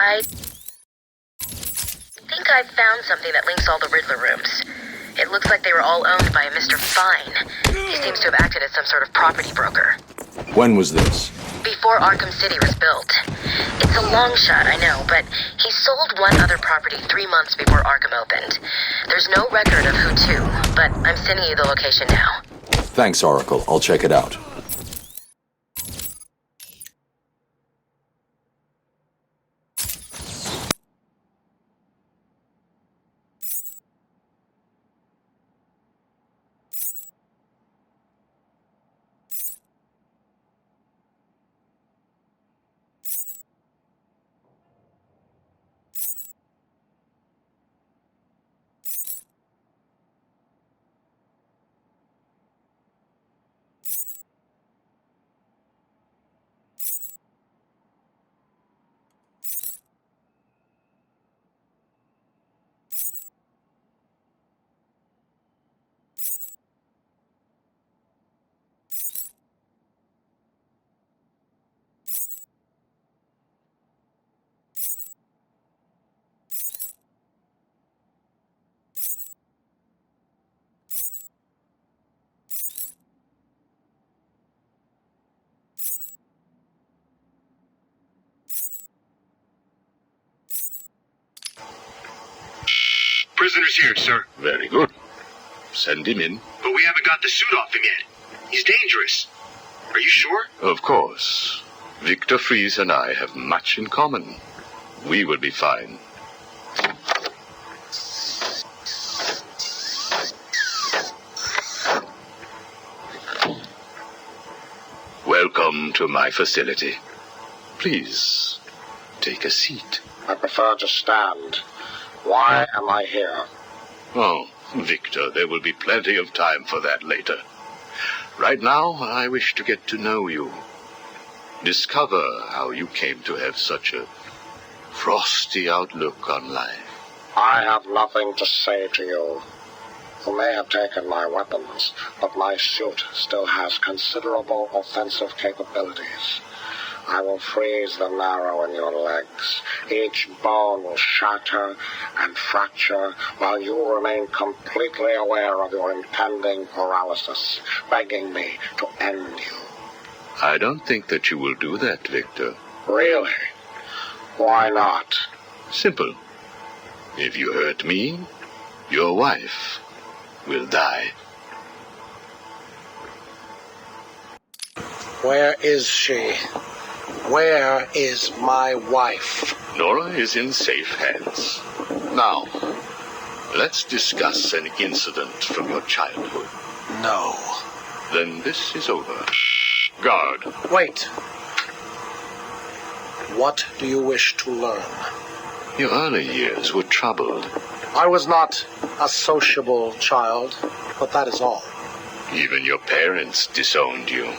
I think I found something that links all the Riddler rooms. It looks like they were all owned by a Mr. Fine. He seems to have acted as some sort of property broker. When was this? Before Arkham City was built. It's a long shot, I know, but he sold one other property 3 months before Arkham opened. There's no record of who to, but I'm sending you the location now. Thanks, Oracle. I'll check it out. Prisoner's here, sir. Very good. Send him in. But we haven't got the suit off him yet. He's dangerous. Are you sure? Of course. Victor Fries and I have much in common. We will be fine. Welcome to my facility. Please, take a seat. I prefer to stand. Why am I here? Oh, Victor, there will be plenty of time for that later. Right now, I wish to get to know you. Discover how you came to have such a frosty outlook on life. I have nothing to say to you. You may have taken my weapons, but my suit still has considerable offensive capabilities. I will freeze the marrow in your legs. Each bone will shatter and fracture while you remain completely aware of your impending paralysis, begging me to end you. I don't think that you will do that, Victor. Really? Why not? Simple. If you hurt me, your wife will die. Where is she? Where is my wife? Nora is in safe hands. Now, let's discuss an incident from your childhood. No. Then this is over. Guard. Wait. What do you wish to learn? Your early years were troubled. I was not a sociable child, but that is all. Even your parents disowned you.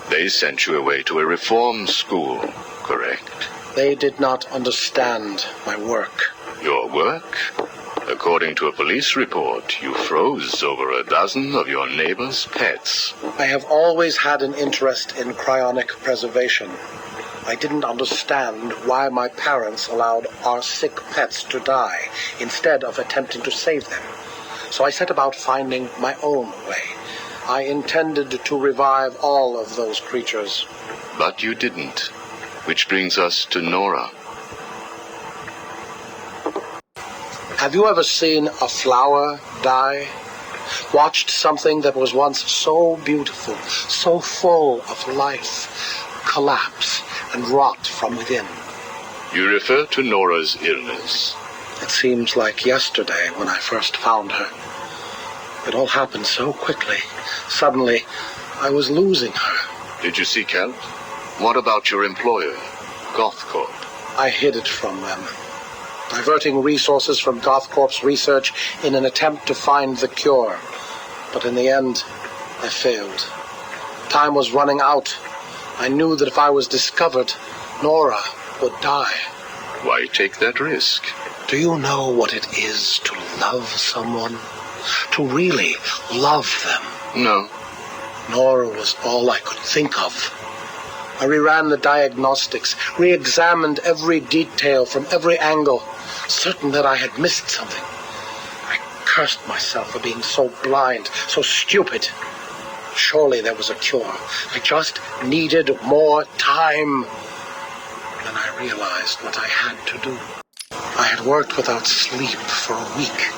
They sent you away to a reform school, correct? They did not understand my work. Your work? According to a police report, you froze over a dozen of your neighbor's pets. I have always had an interest in cryonic preservation. I didn't understand why my parents allowed our sick pets to die instead of attempting to save them. So I set about finding my own way. I intended to revive all of those creatures. But you didn't. Which brings us to Nora. Have you ever seen a flower die? Watched something that was once so beautiful, so full of life, collapse and rot from within? You refer to Nora's illness. It seems like yesterday when I first found her. It all happened so quickly. Suddenly, I was losing her. Did you seek help? What about your employer, GothCorp? I hid it from them, diverting resources from GothCorp's research in an attempt to find the cure. But in the end, I failed. Time was running out. I knew that if I was discovered, Nora would die. Why take that risk? Do you know what it is to love someone? To really love them? No. Nora was all I could think of. I reran the diagnostics, re-examined every detail from every angle, certain that I had missed something. I cursed myself for being so blind, so stupid. Surely there was a cure. I just needed more time. Then I realized what I had to do. I had worked without sleep for a week.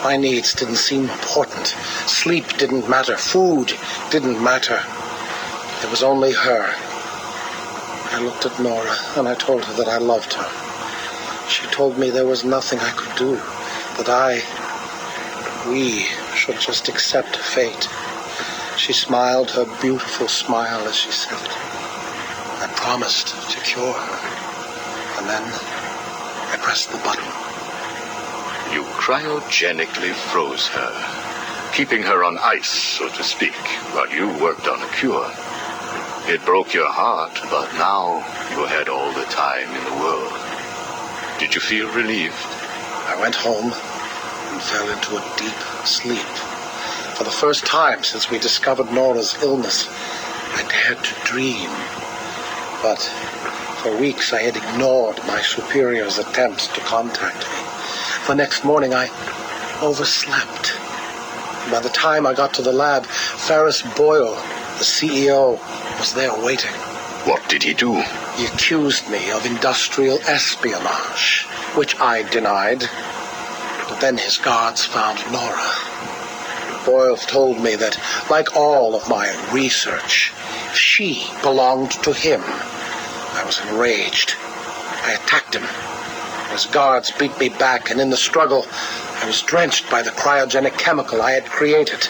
My needs didn't seem important. Sleep didn't matter. Food didn't matter. It was only her. I looked at Nora and I told her that I loved her. She told me there was nothing I could do, that we should just accept fate. She smiled her beautiful smile as she said it. I promised to cure her. And then I pressed the button. You cryogenically froze her, keeping her on ice, so to speak, while you worked on a cure. It broke your heart, but now you had all the time in the world. Did you feel relieved? I went home and fell into a deep sleep. For the first time since we discovered Nora's illness, I dared to dream. But for weeks I had ignored my superior's attempts to contact me. The next morning I overslept. By the time I got to the lab, Ferris Boyle, the CEO, was there waiting. What did he do? He accused me of industrial espionage, which I denied. But then his guards found Nora. Boyle told me that, like all of my research, she belonged to him. I was enraged. I attacked him. His guards beat me back, and in the struggle, I was drenched by the cryogenic chemical I had created.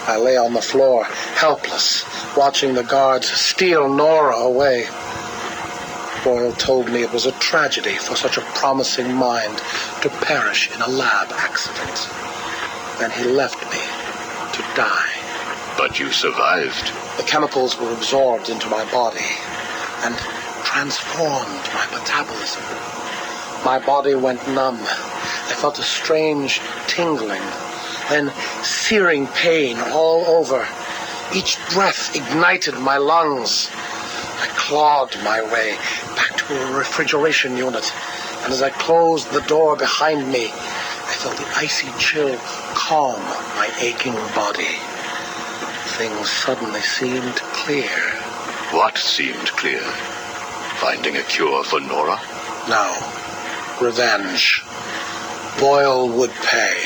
I lay on the floor, helpless, watching the guards steal Nora away. Boyle told me it was a tragedy for such a promising mind to perish in a lab accident. Then he left me to die. But you survived. The chemicals were absorbed into my body and transformed my metabolism. My body went numb. I felt a strange tingling, then searing pain all over. Each breath ignited my lungs. I clawed my way back to a refrigeration unit, and as I closed the door behind me, I felt the icy chill calm my aching body. Things suddenly seemed clear. What seemed clear? Finding a cure for Nora? No. Revenge. Boyle would pay.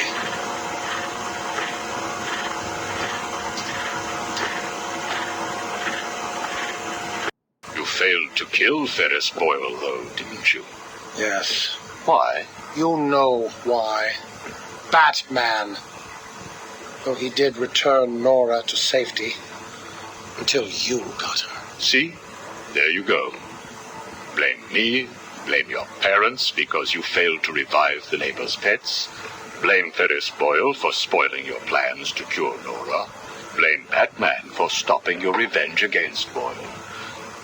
You failed to kill Ferris Boyle, though, didn't you? Yes. Why? You know why. Batman. Though he did return Nora to safety. Until you got her. See? There you go. Blame me. Blame your parents because you failed to revive the neighbor's pets. Blame Ferris Boyle for spoiling your plans to cure Nora. Blame Batman for stopping your revenge against Boyle.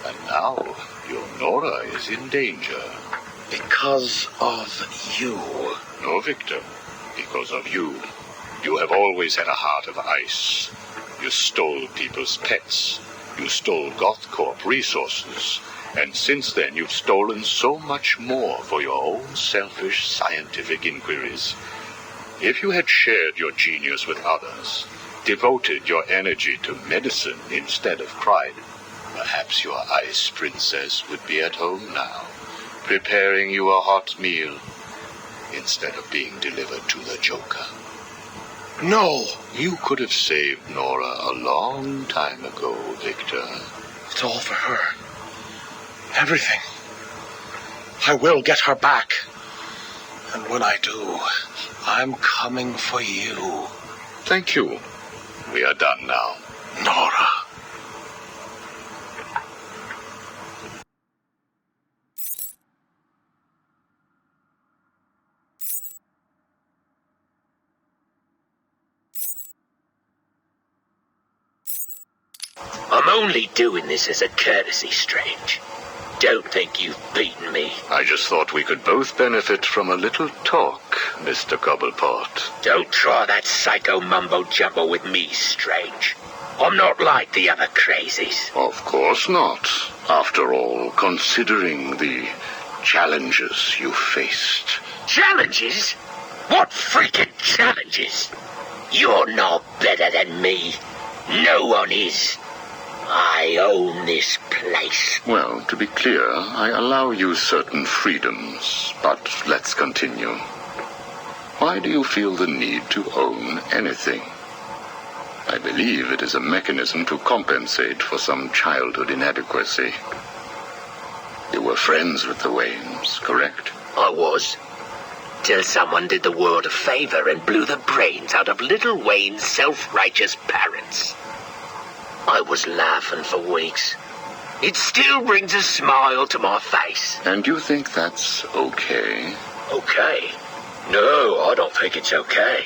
And now, your Nora is in danger. Because of you. No, Victor. Because of you. You have always had a heart of ice. You stole people's pets. You stole GothCorp resources. And since then, you've stolen so much more for your own selfish scientific inquiries. If you had shared your genius with others, devoted your energy to medicine instead of crime, perhaps your ice princess would be at home now, preparing you a hot meal instead of being delivered to the Joker. No! You could have saved Nora a long time ago, Victor. It's all for her. Everything. I will get her back. And when I do, I'm coming for you. Thank you. We are done now. Nora. I'm only doing this as a courtesy, Strange. Don't think you've beaten me. I just thought we could both benefit from a little talk, Mr. Cobblepot. Don't try that psycho mumbo-jumbo with me, Strange. I'm not like the other crazies. Of course not. After all, considering the challenges you faced. Challenges? What freaking challenges? You're no better than me. No one is. I own this place. Well, to be clear, I allow you certain freedoms, but let's continue. Why do you feel the need to own anything? I believe it is a mechanism to compensate for some childhood inadequacy. You were friends with the Waynes, correct? I was. Till someone did the world a favor and blew the brains out of little Wayne's self-righteous parents. I was laughing for weeks. It still brings a smile to my face. And you think that's okay? Okay? No, I don't think it's okay.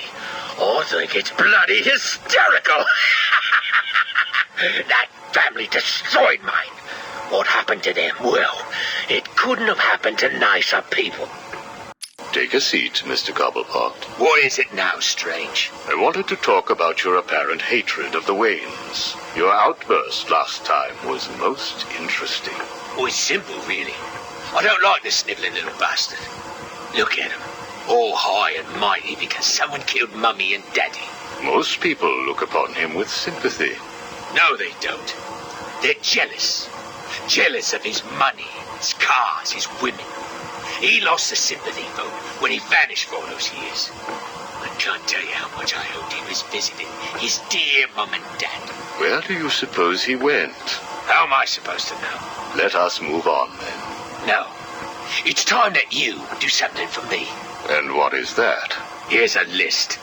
I think it's bloody hysterical. That family destroyed mine. What happened to them? Well, it couldn't have happened to nicer people. Take a seat, Mr. Cobblepot. What is it now, Strange? I wanted to talk about your apparent hatred of the Waynes. Your outburst last time was most interesting. Oh, it's simple, really. I don't like the snivelling little bastard. Look at him. All high and mighty because someone killed Mummy and Daddy. Most people look upon him with sympathy. No, they don't. They're jealous. Jealous of his money, his cars, his women. He lost the sympathy vote when he vanished for all those years. I can't tell you how much I hoped he was visiting his dear Mum and Dad. Where do you suppose he went? How am I supposed to know? Let us move on, then. No. It's time that you do something for me. And what is that? Here's a list.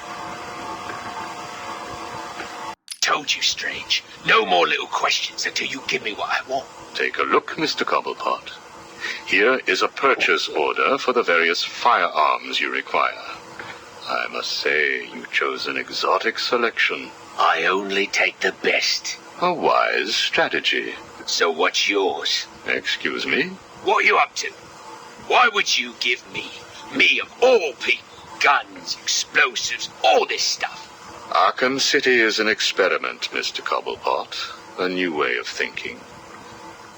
Told you, Strange. No more little questions until you give me what I want. Take a look, Mr. Cobblepot. Here is a purchase order for the various firearms you require. I must say, you chose an exotic selection. I only take the best. A wise strategy. So what's yours? Excuse me? What are you up to? Why would you give me of all people, guns, explosives, all this stuff? Arkham City is an experiment, Mr. Cobblepot. A new way of thinking.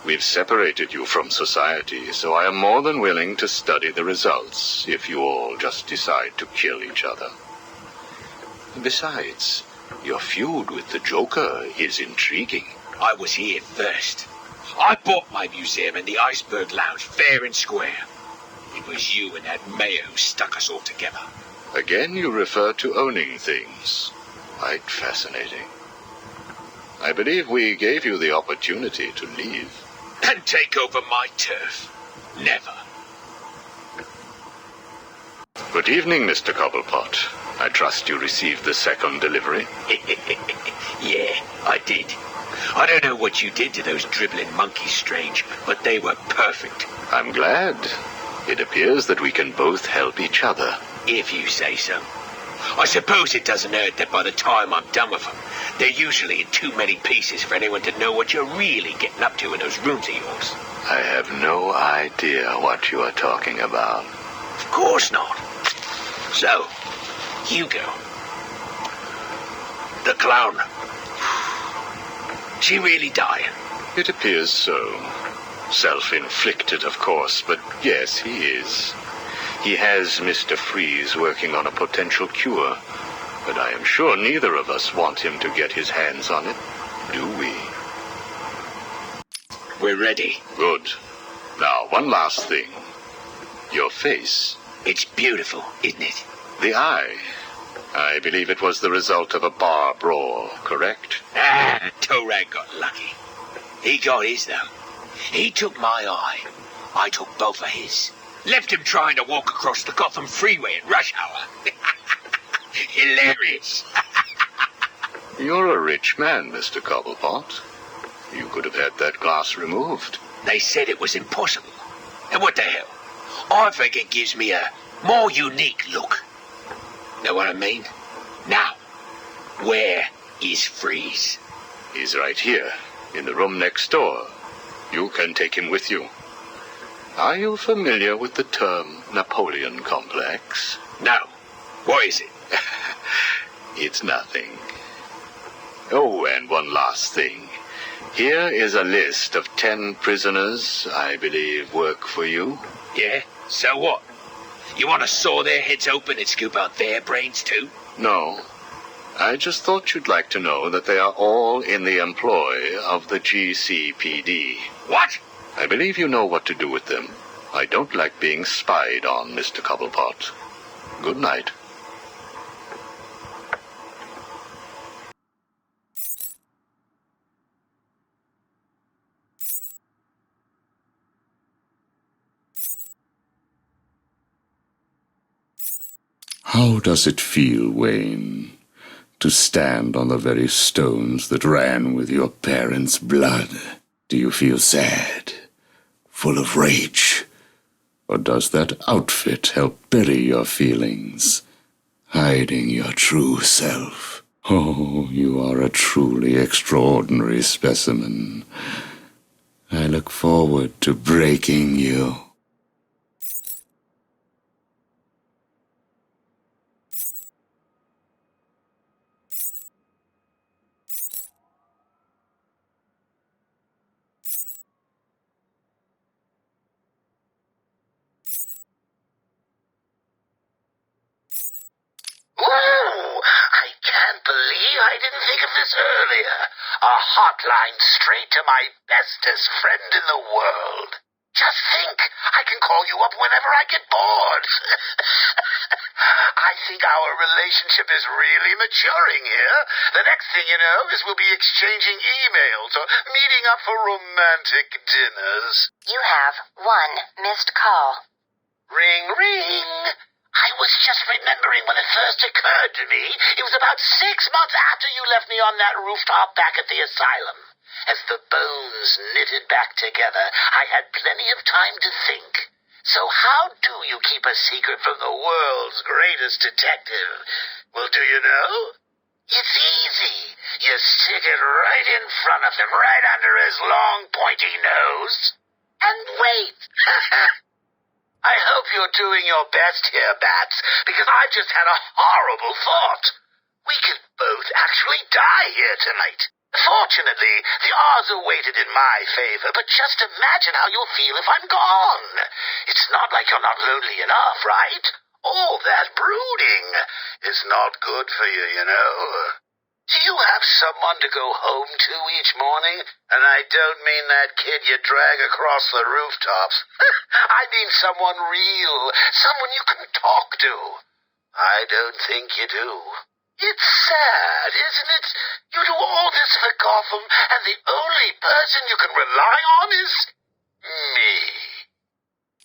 We've separated you from society, so I am more than willing to study the results if you all just decide to kill each other. Besides, your feud with the Joker is intriguing. I was here first. I bought my museum in the Iceberg Lounge fair and square. It was you and that Mayo who stuck us all together. Again, you refer to owning things. Quite fascinating. I believe we gave you the opportunity to leave. And take over my turf. Never. Good evening, Mr. Cobblepot. I trust you received the second delivery. Yeah, I did. I don't know what you did to those dribbling monkeys, Strange, but they were perfect. I'm glad. It appears that we can both help each other. If you say so. I suppose it doesn't hurt that by the time I'm done with them, they're usually in too many pieces for anyone to know what you're really getting up to in those rooms of yours. I have no idea what you are talking about. Of course not. So, Hugo. The clown. She really dying? It appears so. Self-inflicted, of course, but yes, he is. He has Mr. Fries working on a potential cure, but I am sure neither of us want him to get his hands on it, do we? We're ready. Good. Now, one last thing. Your face. It's beautiful, isn't it? The eye. I believe it was the result of a bar brawl, correct? Torag got lucky. He got his, though. He took my eye. I took both of his. Left him trying to walk across the Gotham freeway in rush hour. Hilarious. You're a rich man, Mr. Cobblepot. You could have had that glass removed. They said it was impossible. And what the hell? I think it gives me a more unique look. Know what I mean? Now, where is Fries? He's right here, in the room next door. You can take him with you. Are you familiar with the term Napoleon complex? No. What is it? It's nothing. Oh, and one last thing. Here is a list of 10 prisoners I believe work for you. Yeah? So what? You want to saw their heads open and scoop out their brains too? No. I just thought you'd like to know that they are all in the employ of the GCPD. What? I believe you know what to do with them. I don't like being spied on, Mr. Cobblepot. Good night. How does it feel, Wayne, to stand on the very stones that ran with your parents' blood? Do you feel sad, full of rage? Or does that outfit help bury your feelings, hiding your true self? Oh, you are a truly extraordinary specimen. I look forward to breaking you. Ooh, I can't believe I didn't think of this earlier. A hotline straight to my bestest friend in the world. Just think, I can call you up whenever I get bored. I think our relationship is really maturing here. The next thing you know is we'll be exchanging emails or meeting up for romantic dinners. You have one missed call. Ring, ring. I was just remembering when it first occurred to me. It was about 6 months after you left me on that rooftop back at the asylum. As the bones knitted back together, I had plenty of time to think. So how do you keep a secret from the world's greatest detective? Well, do you know? It's easy. You stick it right in front of him, right under his long, pointy nose, and wait. I hope you're doing your best here, Bats, because I've just had a horrible thought. We could both actually die here tonight. Fortunately, the odds are weighted in my favor, but just imagine how you'll feel if I'm gone. It's not like you're not lonely enough, right? All that brooding is not good for you, you know. Do you have someone to go home to each morning? And I don't mean that kid you drag across the rooftops. I mean someone real, someone you can talk to. I don't think you do. It's sad, isn't it? You do all this for Gotham, and the only person you can rely on is me.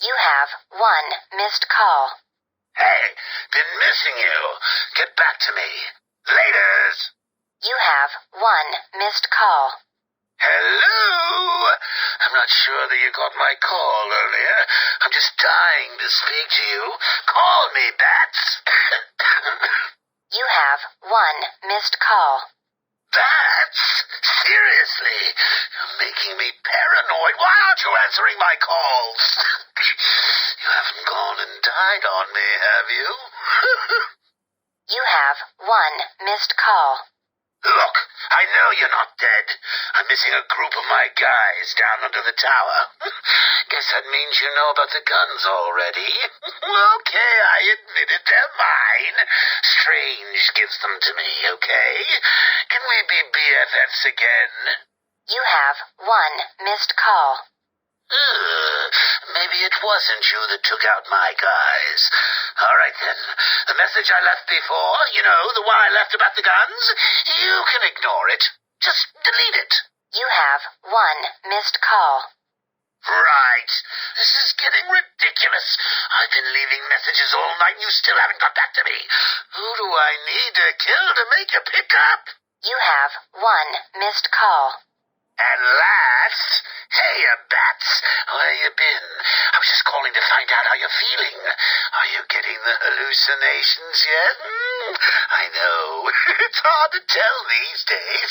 You have one missed call. Hey, been missing you. Get back to me. Laters. You have one missed call. Hello? I'm not sure that you got my call earlier. I'm just dying to speak to you. Call me, Bats. You have one missed call. Bats? Seriously? You're making me paranoid. Why aren't you answering my calls? You haven't gone and died on me, have you? You have one missed call. Look, I know you're not dead. I'm missing a group of my guys down under the tower. Guess that means you know about the guns already. Okay, I admit it, they're mine. Strange gives them to me, okay? Can we be BFFs again? You have one missed call. Maybe it wasn't you that took out my guys. All right, then. The message I left before, you know, the one I left about the guns, you can ignore it. Just delete it. You have one missed call. Right. This is getting ridiculous. I've been leaving messages all night and you still haven't got back to me. Who do I need to kill to make you pick up? You have one missed call. At last? Hey, Bats, where you been? I was just calling to find out how you're feeling. Are you getting the hallucinations yet? I know. It's hard to tell these days.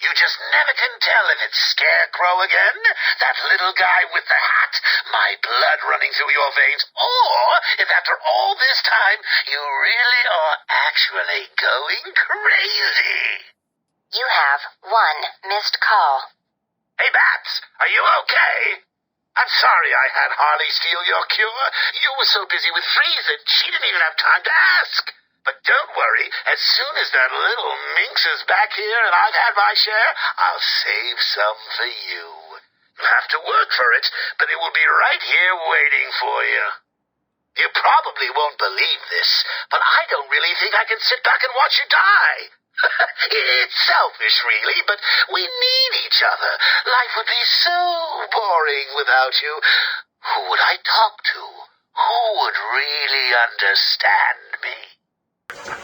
You just never can tell if it's Scarecrow again, that little guy with the hat, my blood running through your veins, or if after all this time you really are actually going crazy. You have 1 missed call. Hey, Babs, are you okay? I'm sorry I had Harley steal your cure. You were so busy with Fries that she didn't even have time to ask. But don't worry, as soon as that little minx is back here and I've had my share, I'll save some for you. You'll have to work for it, but it will be right here waiting for you. You probably won't believe this, but I don't really think I can sit back and watch you die. It's selfish, really, but we need each other. Life would be so boring without you. Who would I talk to? Who would really understand me?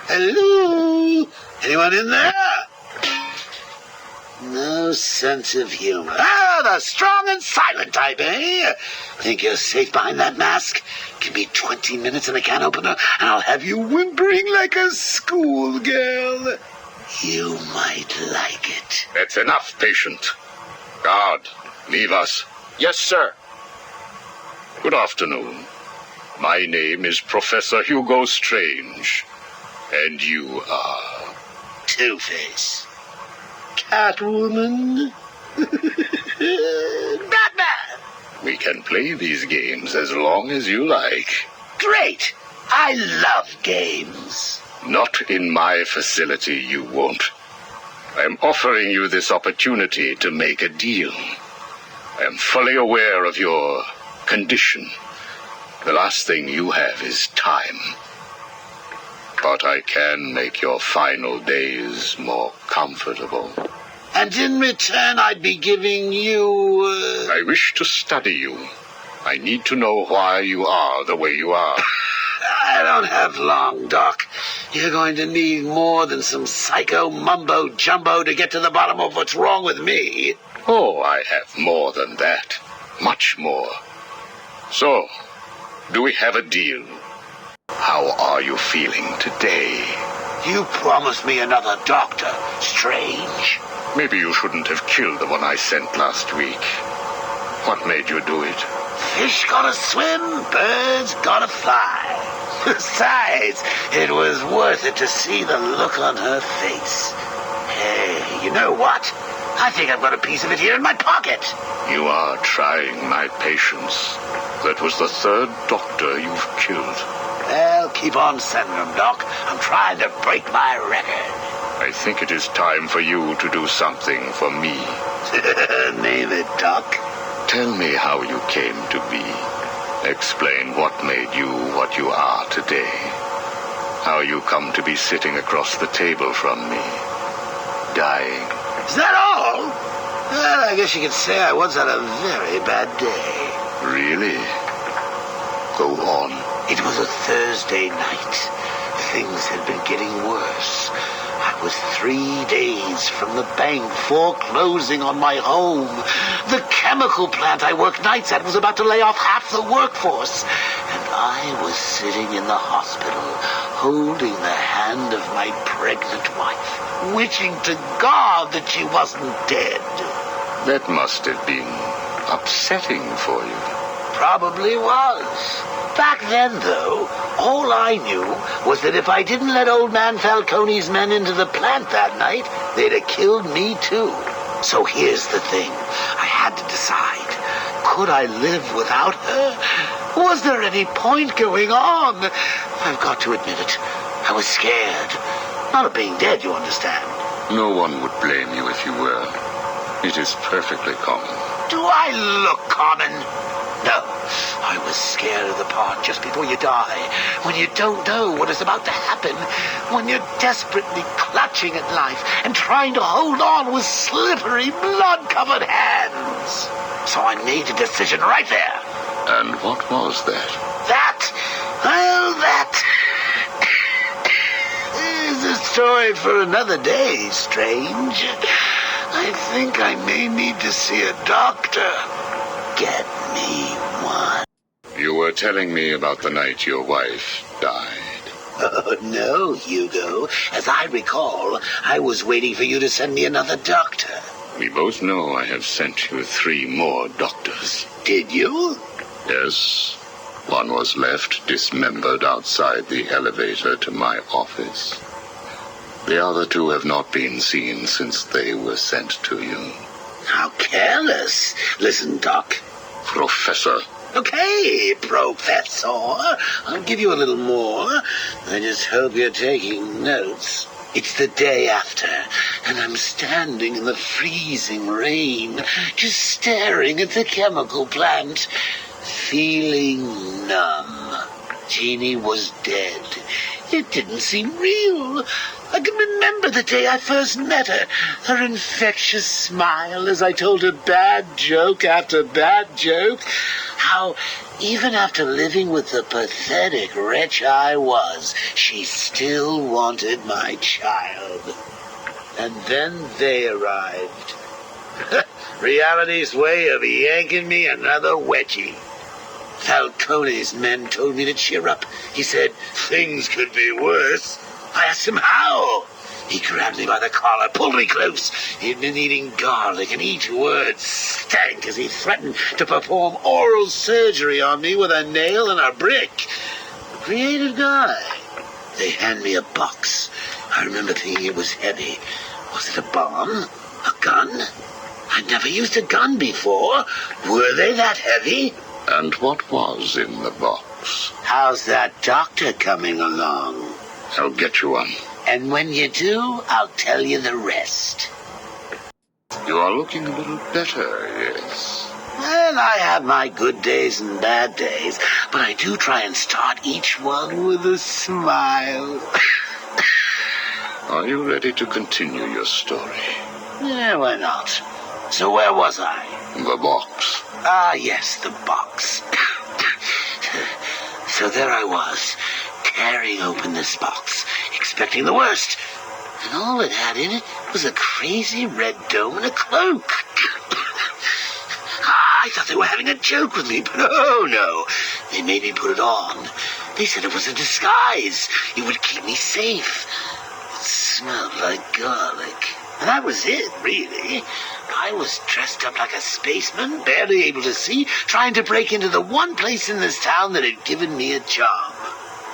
Hello? Anyone in there? No sense of humor. Ah, the strong and silent type, eh? Think you're safe behind that mask? Give me 20 minutes and a can opener, and I'll have you whimpering like a schoolgirl. You might like it. That's enough, patient. Guard, leave us. Yes, sir. Good afternoon. My name is Professor Hugo Stange. And you are... Two-Face. Catwoman. Batman. We can play these games as long as you like. Great. I love games. Not in my facility, you won't. I am offering you this opportunity to make a deal. I am fully aware of your condition. The last thing you have is time. But I can make your final days more comfortable. And in return, I'd be giving you... I wish to study you. I need to know why you are the way you are. I don't have long, Doc. You're going to need more than some psycho mumbo-jumbo to get to the bottom of what's wrong with me. Oh, I have more than that. Much more. So, do we have a deal? How are you feeling today? You promised me another doctor, Strange. Maybe you shouldn't have killed the one I sent last week. What made you do it? Fish gotta swim, birds gotta fly. Besides, it was worth it to see the look on her face. Hey, you know what? I think I've got a piece of it here in my pocket. You are trying my patience. That was the 3rd doctor you've killed. Well, keep on sending them, Doc. I'm trying to break my record. I think it is time for you to do something for me. Name it, Doc. Tell me how you came to be. Explain what made you what you are today. How you come to be sitting across the table from me. Dying. Is that all? Well, I guess you could say I once had a very bad day. Really? Go on. It was a Thursday night. Things had been getting worse. I was 3 days from the bank foreclosing on my home. The chemical plant I worked nights at was about to lay off half the workforce. And I was sitting in the hospital, holding the hand of my pregnant wife, wishing to God that she wasn't dead. That must have been upsetting for you. Probably was. Back then, though, all I knew was that if I didn't let old man Falcone's men into the plant that night, they'd have killed me too. So here's the thing. I had to decide. Could I live without her? Was there any point going on? I've got to admit it. I was scared. Not of being dead, you understand. No one would blame you if you were. It is perfectly common. Do I look common? No. I was scared of the part just before you die, when you don't know what is about to happen, when you're desperately clutching at life and trying to hold on with slippery, blood-covered hands. So I made a decision right there. And what was that? That is a story for another day, Strange. I think I may need to see a doctor. Get me one. You were telling me about the night your wife died. Oh, no, Hugo. As I recall, I was waiting for you to send me another doctor. We both know I have sent you 3 more doctors. Did you? Yes. One was left dismembered outside the elevator to my office. The other two have not been seen since they were sent to you. How careless. Listen, Doc. Professor. Okay, Professor. I'll give you a little more. I just hope you're taking notes. It's the day after, and I'm standing in the freezing rain, just staring at the chemical plant, feeling numb. Jeannie was dead. It didn't seem real. I can remember the day I first met her. Her infectious smile as I told her bad joke after bad joke. How, even after living with the pathetic wretch I was, she still wanted my child. And then they arrived. Reality's way of yanking me another wedgie. Falcone's men told me to cheer up. He said things could be worse. I asked him how. He grabbed me by the collar, pulled me close. He'd been eating garlic, and each word stank as he threatened to perform oral surgery on me with a nail and a brick. Creative guy. They hand me a box. I remember thinking it was heavy. Was it a bomb? A gun? I'd never used a gun before. Were they that heavy? And what was in the box? How's that doctor coming along? I'll get you one. And when you do, I'll tell you the rest. You are looking a little better, yes. Well, I have my good days and bad days, but I do try and start each one with a smile. Are you ready to continue your story? Yeah, why not? So where was I? The box. Ah, yes, the box. So there I was, tearing open this box, expecting the worst. And all it had in it was a crazy red dome and a cloak. I thought they were having a joke with me, but oh no. They made me put it on. They said it was a disguise. It would keep me safe. It smelled like garlic. And that was it, really. I was dressed up like a spaceman, barely able to see, trying to break into the one place in this town that had given me a job.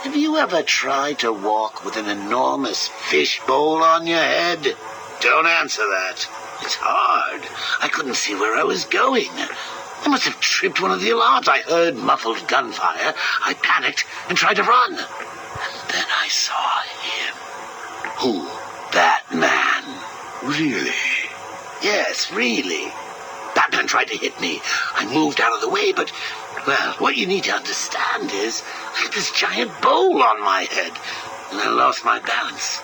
Have you ever tried to walk with an enormous fishbowl on your head? Don't answer that. It's hard. I couldn't see where I was going. I must have tripped one of the alarms. I heard muffled gunfire. I panicked and tried to run. And then I saw him. Who? Batman. Really? Yes, really. Batman tried to hit me. I moved out of the way, but, well, what you need to understand is I had this giant bowl on my head, and I lost my balance.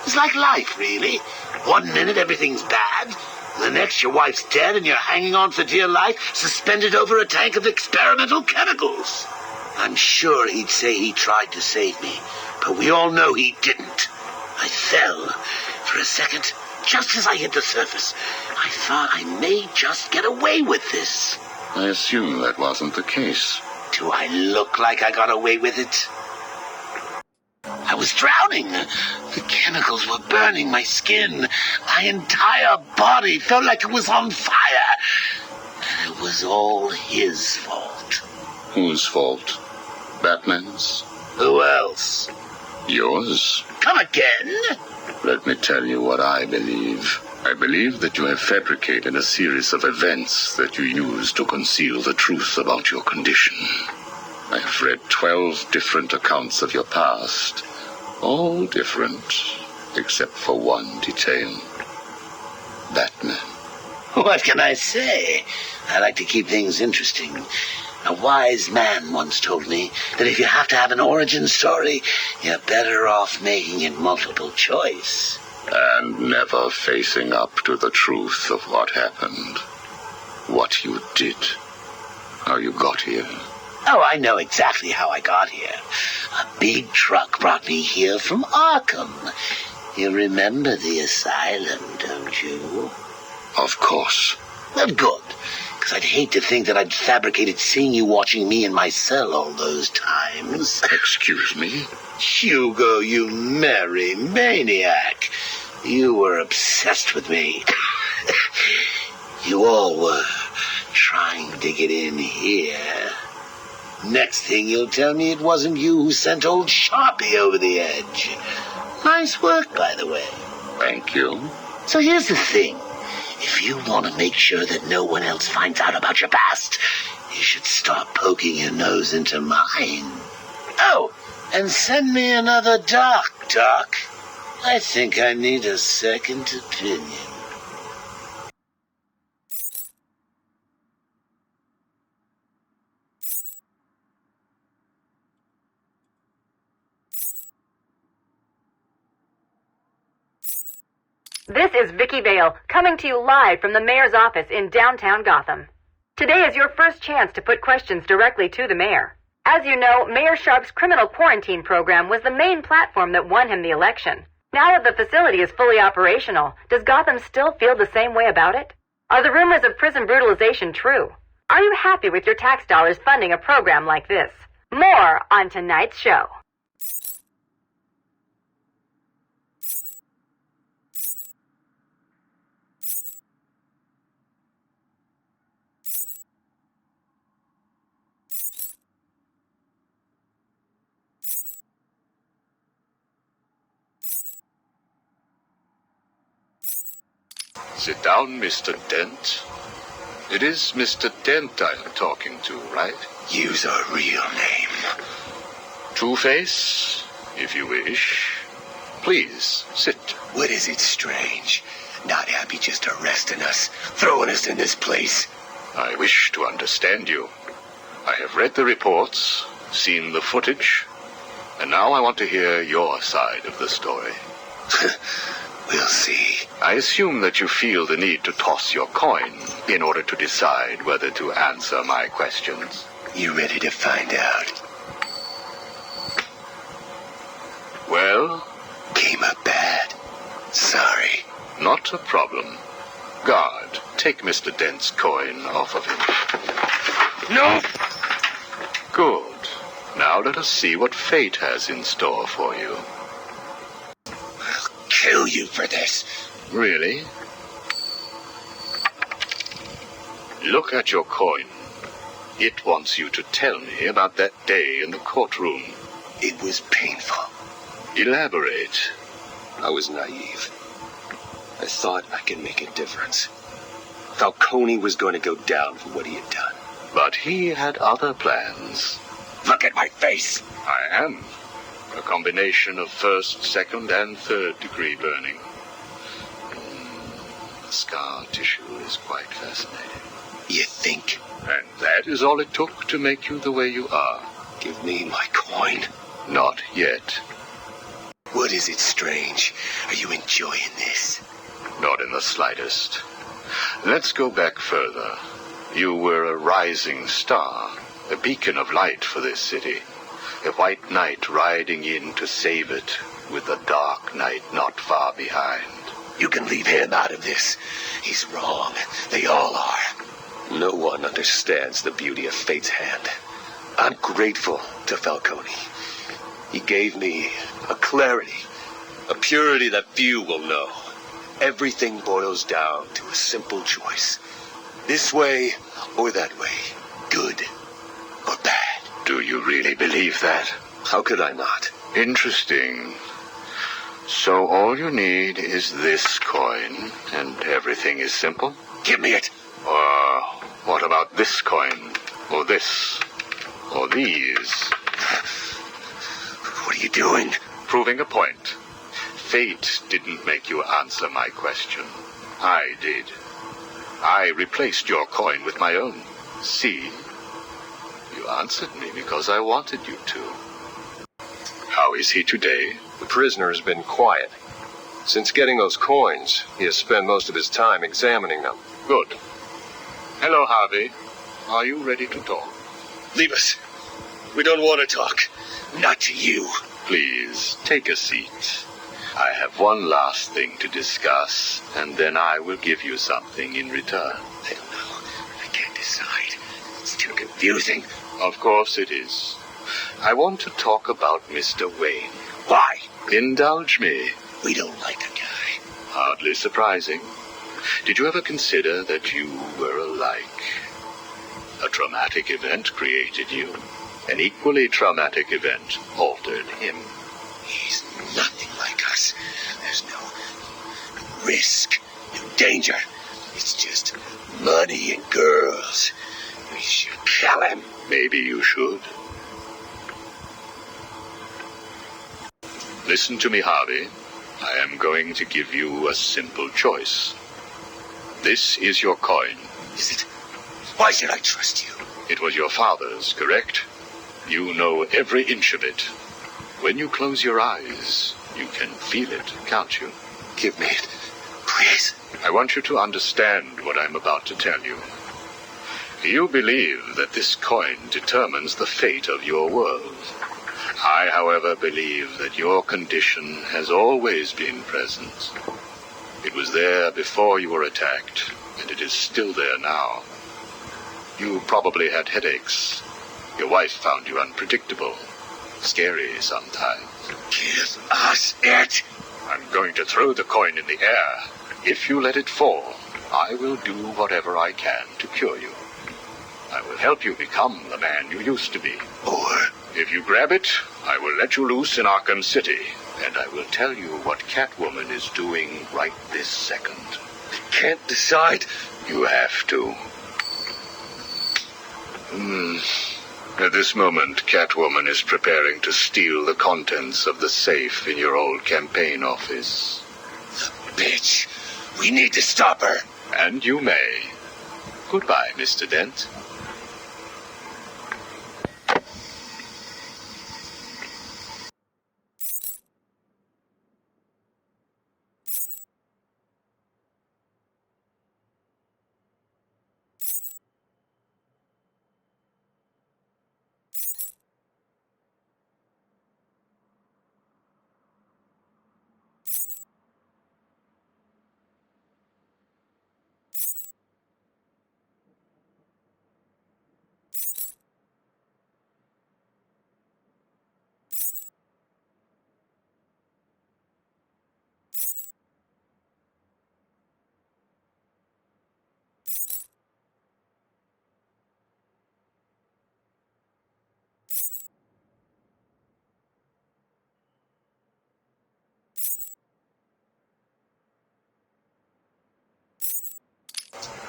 It's like life, really. 1 minute everything's bad, and the next your wife's dead and you're hanging on for dear life, suspended over a tank of experimental chemicals. I'm sure he'd say he tried to save me, but we all know he didn't. I fell. For a second, just as I hit the surface, I thought I may just get away with this. I assume that wasn't the case. Do I look like I got away with it? I was drowning. The chemicals were burning my skin. My entire body felt like it was on fire. And it was all his fault. Whose fault? Batman's? Who else? Yours? Come again? Let me tell you what I believe. I believe that you have fabricated a series of events that you use to conceal the truth about your condition. I have read 12 different accounts of your past. All different, except for one detail. Batman. What can I say? I like to keep things interesting. A wise man once told me that if you have to have an origin story, you're better off making it multiple choice. And never facing up to the truth of what happened. What you did. How you got here. Oh, I know exactly how I got here. A big truck brought me here from Arkham. You remember the asylum, don't you? Of course. Well, good. Because I'd hate to think that I'd fabricated seeing you watching me in my cell all those times. Excuse me? Hugo, you merry maniac. You were obsessed with me. You all were trying to get in here. Next thing you'll tell me it wasn't you who sent old Sharpie over the edge. Nice work, by the way. Thank you. So here's the thing. If you want to make sure that no one else finds out about your past, you should start poking your nose into mine. Oh, and send me another doc. I think I need a second opinion. This is Vivki Vale, coming to you live from the mayor's office in downtown Gotham. Today is your first chance to put questions directly to the mayor. As you know, Mayor Sharp's criminal quarantine program was the main platform that won him the election. Now that the facility is fully operational, does Gotham still feel the same way about it? Are the rumors of prison brutalization true? Are you happy with your tax dollars funding a program like this? More on tonight's show. Sit down, Mr. Dent. It is Mr. Dent I am talking to, right? Use a real name. Two-Face, if you wish. Please, sit. What is it, Strange? Not happy just arresting us, throwing us in this place? I wish to understand you. I have read the reports, seen the footage, and now I want to hear your side of the story. We'll see. I assume that you feel the need to toss your coin in order to decide whether to answer my questions. You ready to find out? Well? Came up bad. Sorry. Not a problem. Guard, take Mr. Dent's coin off of him. No! Good. Now let us see what fate has in store for you. Kill you for this. Really? Look at your coin. It wants you to tell me about that day in the courtroom. It was painful. Elaborate. I was naive. I thought I could make a difference. Falcone was going to go down for what he had done. But he had other plans. Look at my face. I am. A combination of first, second, and third degree burning. The scar tissue is quite fascinating. You think? And that is all it took to make you the way you are. Give me my coin. Not yet. What is it, Strange? Are you enjoying this? Not in the slightest. Let's go back further. You were a rising star, a beacon of light for this city. A white knight riding in to save it, with a dark knight not far behind. You can leave him out of this. He's wrong. They all are. No one understands the beauty of fate's hand. I'm grateful to Falcone. He gave me a clarity, a purity that few will know. Everything boils down to a simple choice. This way or that way. Good or bad. Do you really believe that? How could I not? Interesting. So all you need is this coin, and everything is simple? Give me it. Or what about this coin? Or this? Or these? What are you doing? Proving a point. Fate didn't make you answer my question. I did. I replaced your coin with my own. See? You answered me because I wanted you to. How is he today? The prisoner has been quiet. Since getting those coins, he has spent most of his time examining them. Good. Hello, Harvey. Are you ready to talk? Leave us. We don't want to talk. Not to you. Please, take a seat. I have one last thing to discuss, and then I will give you something in return. I don't know. I can't decide. It's too confusing. Of course it is. I want to talk about Mr. Wayne. Why? Indulge me. We don't like the guy. Hardly surprising. Did you ever consider that you were alike? A traumatic event created you. An equally traumatic event altered him. He's nothing like us. There's no risk, no danger. It's just money and girls. We should kill him. Maybe you should. Listen to me, Harvey. I am going to give you a simple choice. This is your coin. Is it? Why should I trust you? It was your father's, correct? You know every inch of it. When you close your eyes, you can feel it, can't you? Give me it, please. I want you to understand what I'm about to tell you. You believe that this coin determines the fate of your world. I, however, believe that your condition has always been present. It was there before you were attacked, and it is still there now. You probably had headaches. Your wife found you unpredictable. Scary sometimes. Give us it! I'm going to throw the coin in the air. If you let it fall, I will do whatever I can to cure you. I will help you become the man you used to be. Or if you grab it, I will let you loose in Arkham City, and I will tell you what Catwoman is doing right this second. I can't decide. You have to. At this moment, Catwoman is preparing to steal the contents of the safe in your old campaign office. The bitch! We need to stop her. And you may. Goodbye, Mr. Dent.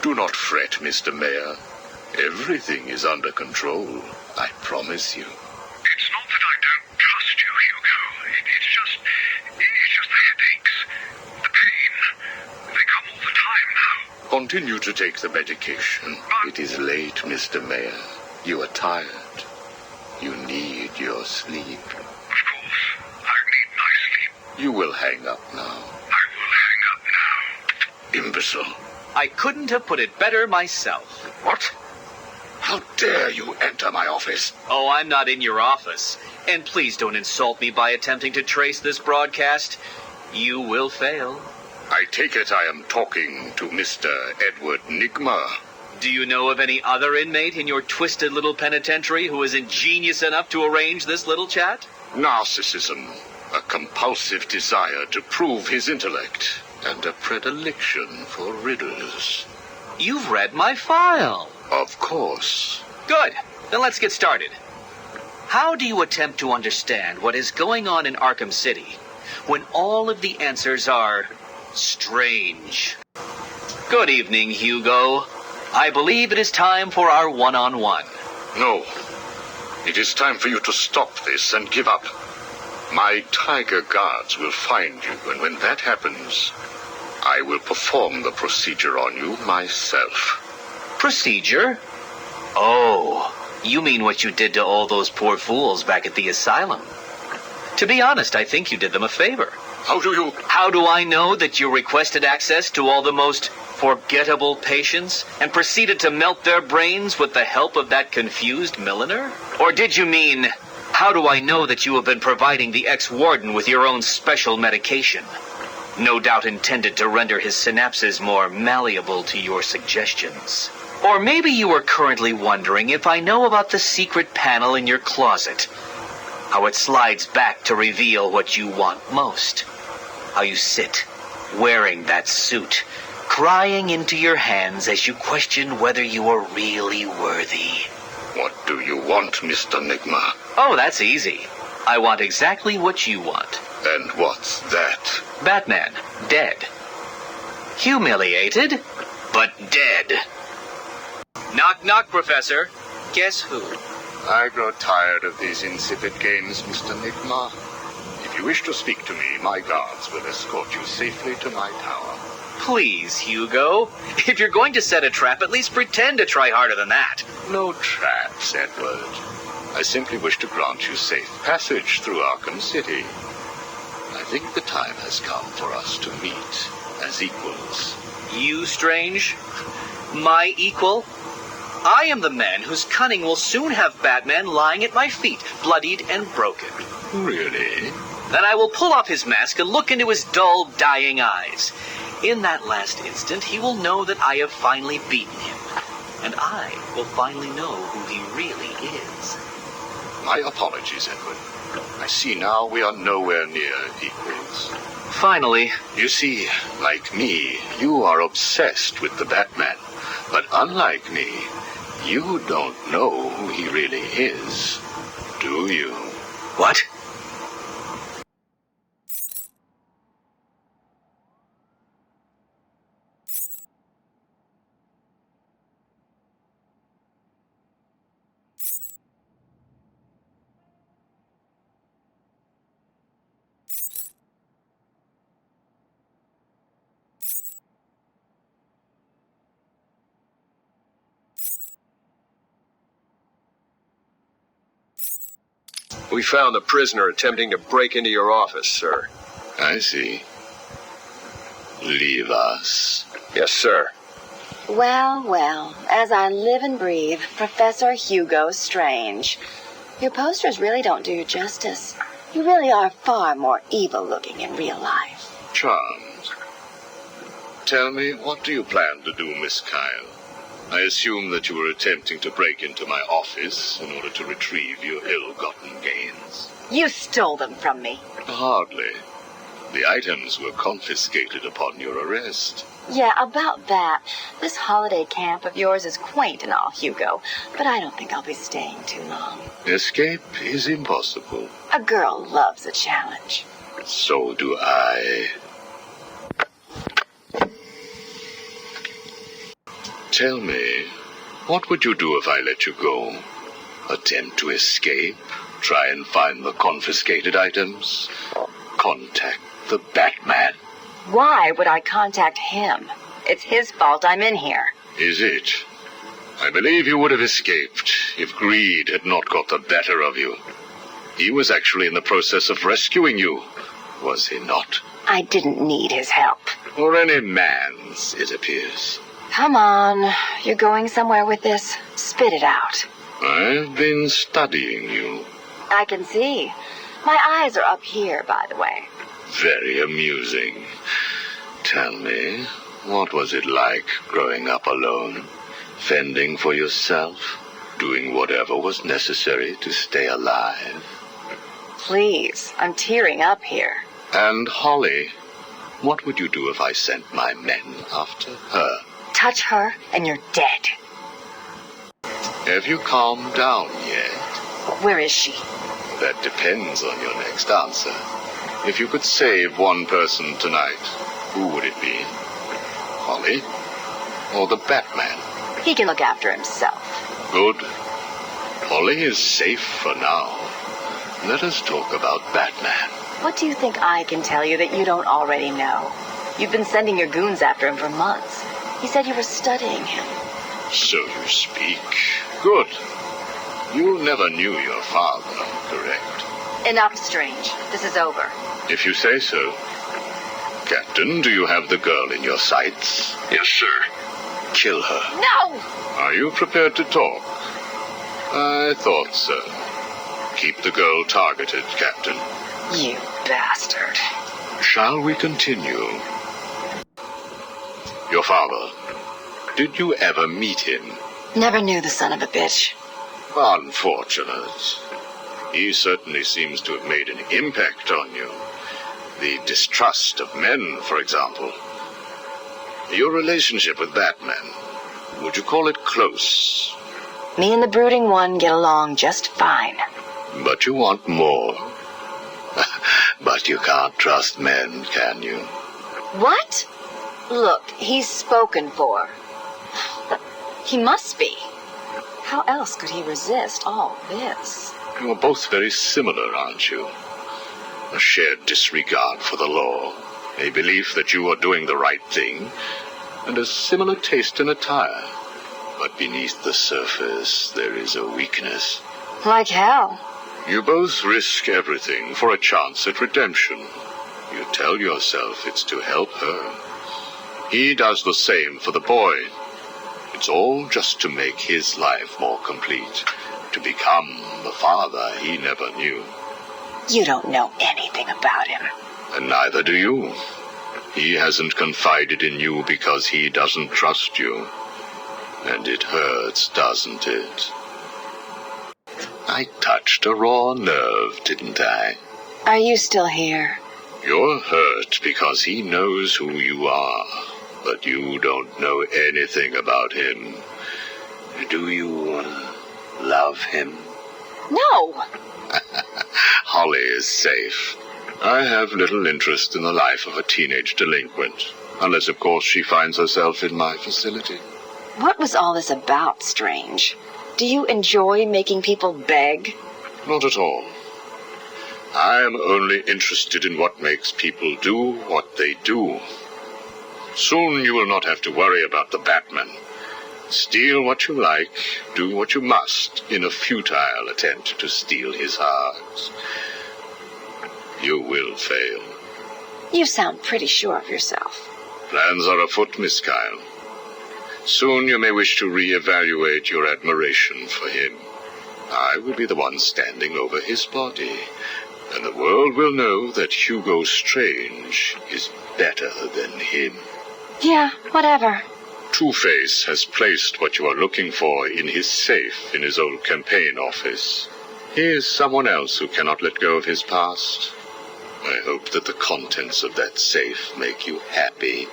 Do not fret, Mr. Mayor. Everything is under control, I promise you. It's not that I don't trust you, Hugo. It's just the headaches. The pain. They come all the time now. Continue to take the medication. It is late, Mr. Mayor. You are tired. You need your sleep. Of course. I need my sleep. You will hang up now. I will hang up now. Imbecile. I couldn't have put it better myself. What? How dare you enter my office? Oh, I'm not in your office. And please don't insult me by attempting to trace this broadcast. You will fail. I take it I am talking to Mr. Edward Nigma. Do you know of any other inmate in your twisted little penitentiary who is ingenious enough to arrange this little chat? Narcissism, a compulsive desire to prove his intellect, and a predilection for riddles. You've read my file. Of course. Good. Then let's get started. How do you attempt to understand what is going on in Arkham City when all of the answers are strange? Good evening, Hugo. I believe it is time for our one-on-one. No. It is time for you to stop this and give up. My tiger guards will find you, and when that happens, I will perform the procedure on you myself. Procedure? Oh, you mean what you did to all those poor fools back at the asylum. To be honest, I think you did them a favor. How do I know that you requested access to all the most forgettable patients and proceeded to melt their brains with the help of that confused milliner? Or did you mean, how do I know that you have been providing the ex-warden with your own special medication? No doubt intended to render his synapses more malleable to your suggestions. Or maybe you are currently wondering if I know about the secret panel in your closet. How it slides back to reveal what you want most. How you sit, wearing that suit, crying into your hands as you question whether you are really worthy. What do you want, Mr. Nigma? Oh, that's easy. I want exactly what you want. And what's that? Batman, dead. Humiliated, but dead. Knock, knock, Professor. Guess who? I grow tired of these insipid games, Mr. Nigma. If you wish to speak to me, my guards will escort you safely to my tower. Please, Hugo. If you're going to set a trap, at least pretend to try harder than that. No traps, Edward. I simply wish to grant you safe passage through Arkham City. I think the time has come for us to meet as equals. You, Strange? My equal? I am the man whose cunning will soon have Batman lying at my feet, bloodied and broken. Really? Then I will pull off his mask and look into his dull, dying eyes. In that last instant, he will know that I have finally beaten him. And I will finally know who he really is. My apologies, Edward. I see now we are nowhere near equals. Finally. You see, like me, you are obsessed with the Batman. But unlike me, you don't know who he really is, do you? What? We found the prisoner attempting to break into your office, sir. I see. Leave us. Yes, sir. Well, well, as I live and breathe, Professor Hugo Strange. Your posters really don't do you justice. You really are far more evil-looking in real life. Charmed. Tell me, what do you plan to do, Miss Kyle? I assume that you were attempting to break into my office in order to retrieve your ill-gotten gains. You stole them from me. Hardly. The items were confiscated upon your arrest. Yeah, about that. This holiday camp of yours is quaint and all, Hugo, but I don't think I'll be staying too long. Escape is impossible. A girl loves a challenge. So do I. Tell me, what would you do if I let you go? Attempt to escape? Try and find the confiscated items? Contact the Batman? Why would I contact him? It's his fault I'm in here. Is it? I believe you would have escaped if greed had not got the better of you. He was actually in the process of rescuing you, was he not? I didn't need his help. Or any man's, it appears. Come on. You're going somewhere with this? Spit it out. I've been studying you. I can see. My eyes are up here, by the way. Very amusing. Tell me, what was it like growing up alone? Fending for yourself? Doing whatever was necessary to stay alive? Please, I'm tearing up here. And Holly, what would you do if I sent my men after her? Touch her, and you're dead. Have you calmed down yet? Where is she? That depends on your next answer. If you could save one person tonight, who would it be? Holly? Or the Batman? He can look after himself. Good. Holly is safe for now. Let us talk about Batman. What do you think I can tell you that you don't already know? You've been sending your goons after him for months. He said you were studying him. So you speak. Good. You never knew your father, correct? Enough, Strange. This is over. If you say so. Captain, do you have the girl in your sights? Yes, sir. Kill her. No! Are you prepared to talk? I thought so. Keep the girl targeted, Captain. You bastard. Shall we continue? Your father. Did you ever meet him? Never knew the son of a bitch. Unfortunate. He certainly seems to have made an impact on you. The distrust of men, for example. Your relationship with Batman, would you call it close? Me and the brooding one get along just fine. But you want more. But you can't trust men, can you? What? Look, he's spoken for. He must be. How else could he resist all this? You are both very similar, aren't you? A shared disregard for the law, a belief that you are doing the right thing, and a similar taste in attire. But beneath the surface, there is a weakness. Like how? You both risk everything for a chance at redemption. You tell yourself it's to help her. He does the same for the boy. It's all just to make his life more complete, to become the father he never knew. You don't know anything about him. And neither do you. He hasn't confided in you because he doesn't trust you. And it hurts, doesn't it? I touched a raw nerve, didn't I? Are you still here? You're hurt because he knows who you are, but you don't know anything about him. Do you love him? No! Holly is safe. I have little interest in the life of a teenage delinquent, unless, of course, she finds herself in my facility. What was all this about, Strange? Do you enjoy making people beg? Not at all. I am only interested in what makes people do what they do. Soon you will not have to worry about the Batman. Steal what you like, do what you must, in a futile attempt to steal his heart. You will fail. You sound pretty sure of yourself. Plans are afoot, Miss Kyle. Soon you may wish to reevaluate your admiration for him. I will be the one standing over his body, and the world will know that Hugo Strange is better than him. Yeah, whatever. Two-Face has placed what you are looking for in his safe in his old campaign office. He is someone else who cannot let go of his past. I hope that the contents of that safe make you happy.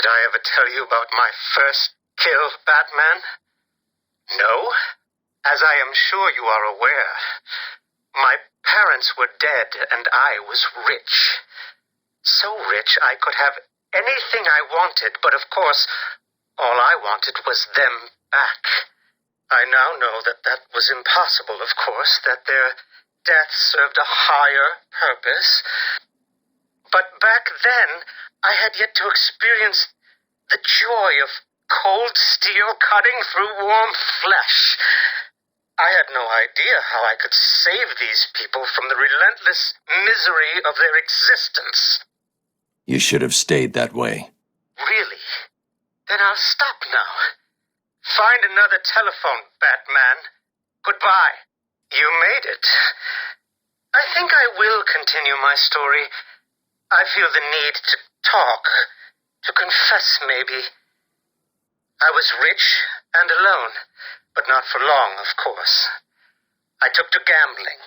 Did I ever tell you about my first kill, Batman? No? As I am sure you are aware, my parents were dead and I was rich. So rich I could have anything I wanted, but of course, all I wanted was them back. I now know that that was impossible, of course, that their death served a higher purpose. But back then, I had yet to experience the joy of cold steel cutting through warm flesh. I had no idea how I could save these people from the relentless misery of their existence. You should have stayed that way. Really? Then I'll stop now. Find another telephone, Batman. Goodbye. You made it. I think I will continue my story. I feel the need to talk, to confess maybe. I was rich and alone, but not for long, of course. I took to gambling,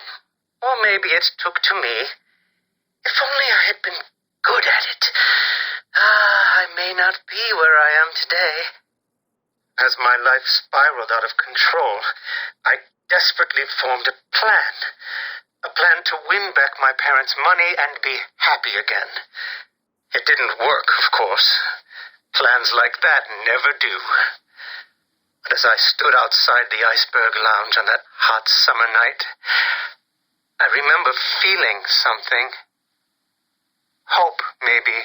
or maybe it took to me. If only I had been good at it. I may not be where I am today. As my life spiraled out of control, I desperately formed a plan. A plan to win back my parents' money and be happy again. It didn't work, of course. Plans like that never do. But as I stood outside the Iceberg Lounge on that hot summer night, I remember feeling something. Hope, maybe.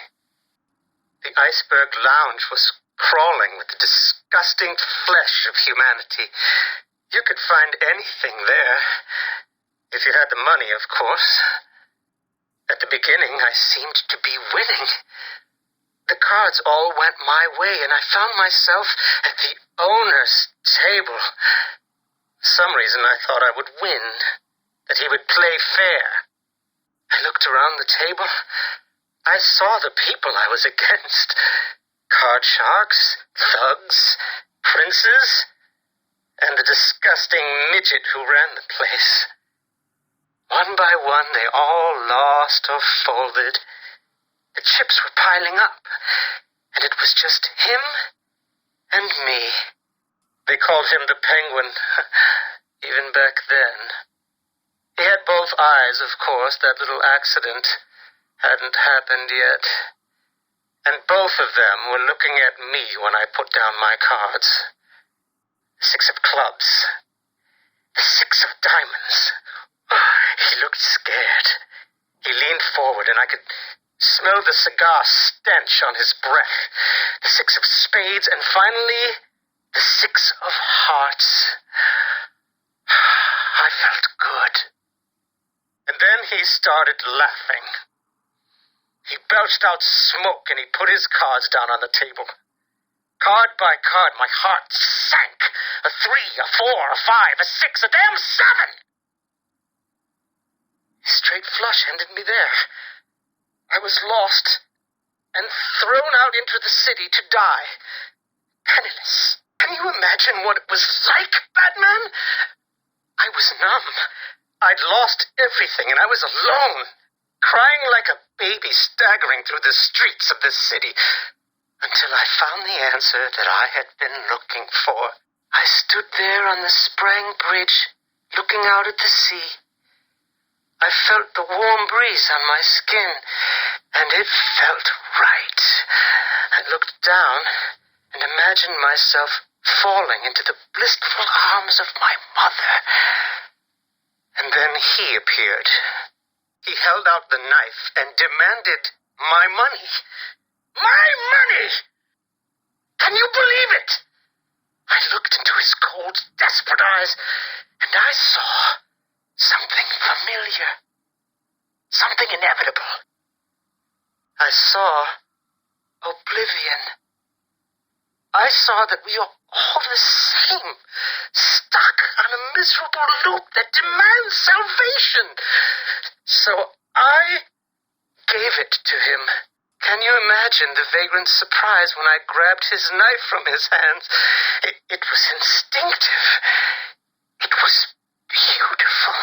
The Iceberg Lounge was crawling with the disgusting flesh of humanity. You could find anything there. If you had the money, of course. At the beginning, I seemed to be winning. The cards all went my way, and I found myself at the owner's table. For some reason, I thought I would win, that he would play fair. I looked around the table. I saw the people I was against. Card sharks, thugs, princes, and the disgusting midget who ran the place. One by one, they all lost or folded. The chips were piling up, and it was just him and me. They called him the Penguin, even back then. He had both eyes, of course. That little accident hadn't happened yet. And both of them were looking at me when I put down my cards. 6 of clubs. The 6 of diamonds. He looked scared. He leaned forward, and I could smell the cigar stench on his breath. The 6 of spades, and finally, the 6 of hearts. I felt good. And then he started laughing. He belched out smoke, and he put his cards down on the table. Card by card, my heart sank. A 3, a 4, a 5, a 6, a damn 7! His straight flush ended me there. I was lost and thrown out into the city to die. Penniless. Can you imagine what it was like, Batman? I was numb. I'd lost everything, and I was alone, crying like a baby staggering through the streets of the city, until I found the answer that I had been looking for. I stood there on the Sprang Bridge, looking out at the sea. I felt the warm breeze on my skin, and it felt right. I looked down and imagined myself falling into the blissful arms of my mother. And then he appeared. He held out the knife and demanded my money. My money! Can you believe it? I looked into his cold, desperate eyes, and I saw something familiar. Something inevitable. I saw oblivion. I saw that we are all the same, stuck on a miserable loop that demands salvation. So I gave it to him. Can you imagine the vagrant surprise when I grabbed his knife from his hands? It was instinctive. It was beautiful.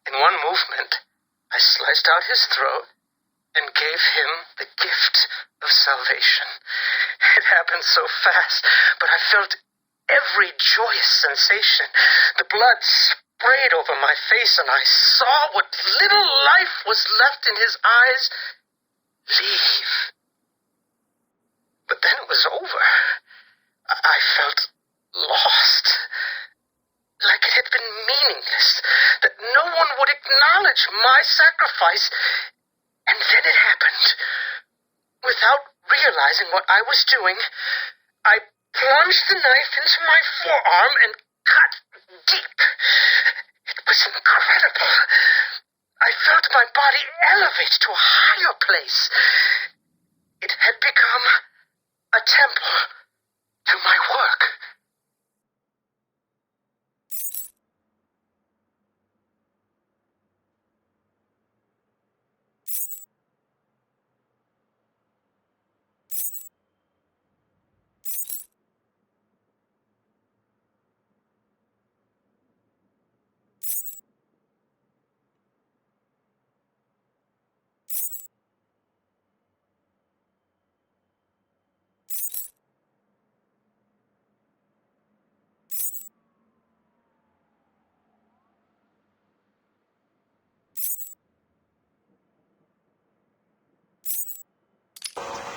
In one movement, I sliced out his throat and gave him the gift of salvation. It happened so fast, but I felt every joyous sensation. The blood sprayed over my face, and I saw what little life was left in his eyes leave. But then it was over. I felt lost. Like it had been meaningless, that no one would acknowledge my sacrifice. And then it happened. Without realizing what I was doing, I plunged the knife into my forearm and cut deep. It was incredible. I felt my body elevate to a higher place. It had become a temple to my work.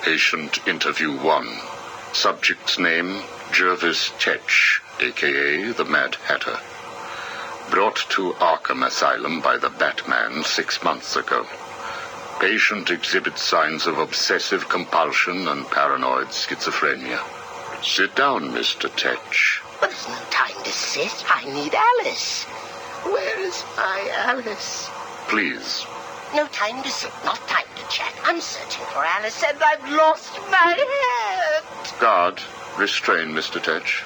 Patient Interview 1. Subject's name, Jervis Tetch, a.k.a. the Mad Hatter. Brought to Arkham Asylum by the Batman 6 months ago. Patient exhibits signs of obsessive compulsion and paranoid schizophrenia. Sit down, Mr. Tetch. But there's no time to sit. I need Alice. Where is my Alice? Please. No time to sit, not time to chat. I'm searching for Alice, and I've lost my head. Guard, restrain Mr. Tetch.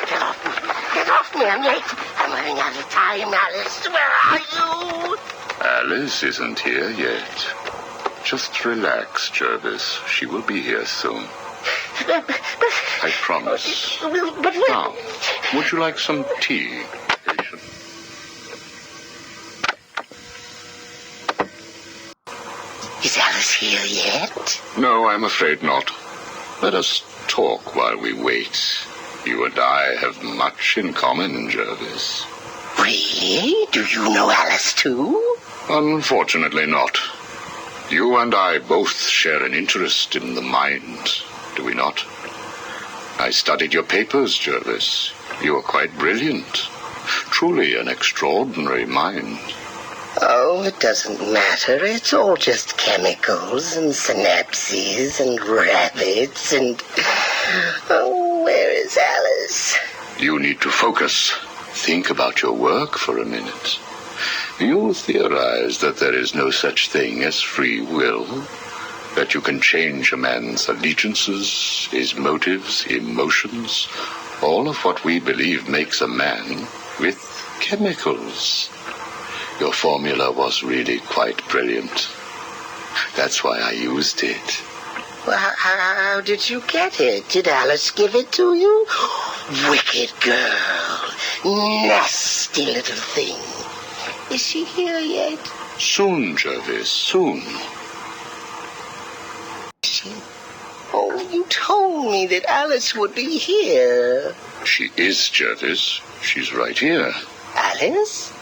Get off me. Get off me, I'm late. I'm running out of time, Alice. Where are you? Alice isn't here yet. Just relax, Jervis. She will be here soon. I promise. Now, would you like some tea, patient? Is Alice here yet? No, I'm afraid not. Let us talk while we wait. You and I have much in common, Jervis. Really? Do you know Alice too? Unfortunately not. You and I both share an interest in the mind, do we not? I studied your papers, Jervis. You are quite brilliant. Truly an extraordinary mind. Oh, it doesn't matter. It's all just chemicals and synapses and rabbits and... Oh, where is Alice? You need to focus. Think about your work for a minute. You theorize that there is no such thing as free will, that you can change a man's allegiances, his motives, emotions, all of what we believe makes a man, with chemicals. Your formula was really quite brilliant. That's why I used it. Well, how did you get it? Did Alice give it to you? Wicked girl. Nasty little thing. Is she here yet? Soon, Jervis, soon. Oh, you told me that Alice would be here. She is, Jervis. She's right here. Alice?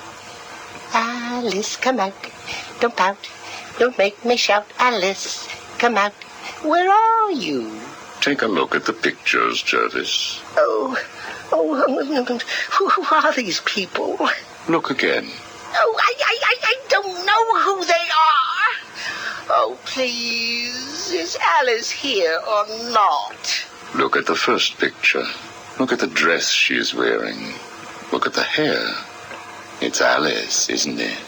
Alice, come out. Don't pout. Don't make me shout. Alice, come out. Where are you? Take a look at the pictures, Jervis. Oh, who are these people? Look again. Oh, I don't know who they are. Oh, please, is Alice here or not? Look at the first picture. Look at the dress she is wearing. Look at the hair. It's Alice, isn't it?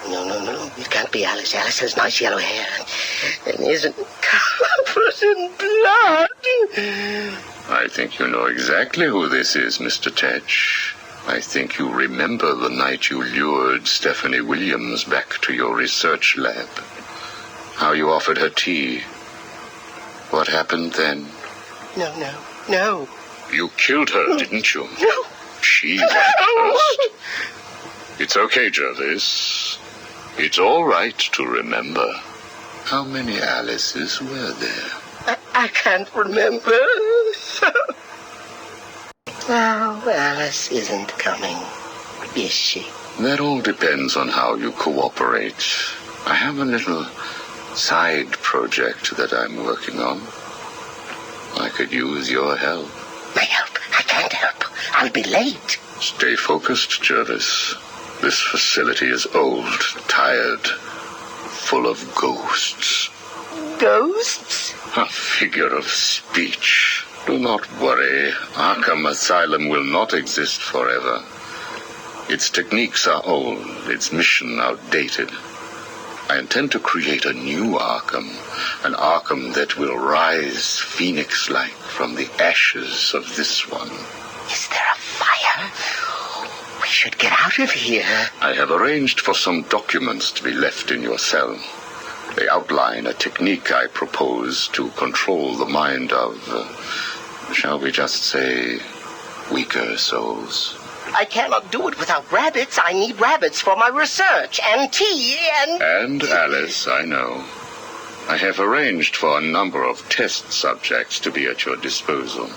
No, it can't be Alice. Alice has nice yellow hair and isn't covered in blood. I think you know exactly who this is, Mr. Tetch. I think you remember the night you lured Stephanie Williams back to your research lab. How you offered her tea. What happened then? No. You killed her, didn't you? No. She went first. It's okay, Jervis. It's all right to remember. How many Alices were there? I can't remember. Oh, Alice isn't coming, is she? That all depends on how you cooperate. I have a little side project that I'm working on. I could use your help. My help? I can't help. I'll be late. Stay focused, Jervis. This facility is old, tired, full of ghosts. Ghosts? A figure of speech. Do not worry. Arkham Asylum will not exist forever. Its techniques are old, its mission outdated. I intend to create a new Arkham, an Arkham that will rise phoenix-like from the ashes of this one. Is there a fire? We should get out of here. I have arranged for some documents to be left in your cell. They outline a technique I propose to control the mind of, shall we just say, weaker souls. I cannot do it without rabbits. I need rabbits for my research, and tea, And Alice, I know. I have arranged for a number of test subjects to be at your disposal.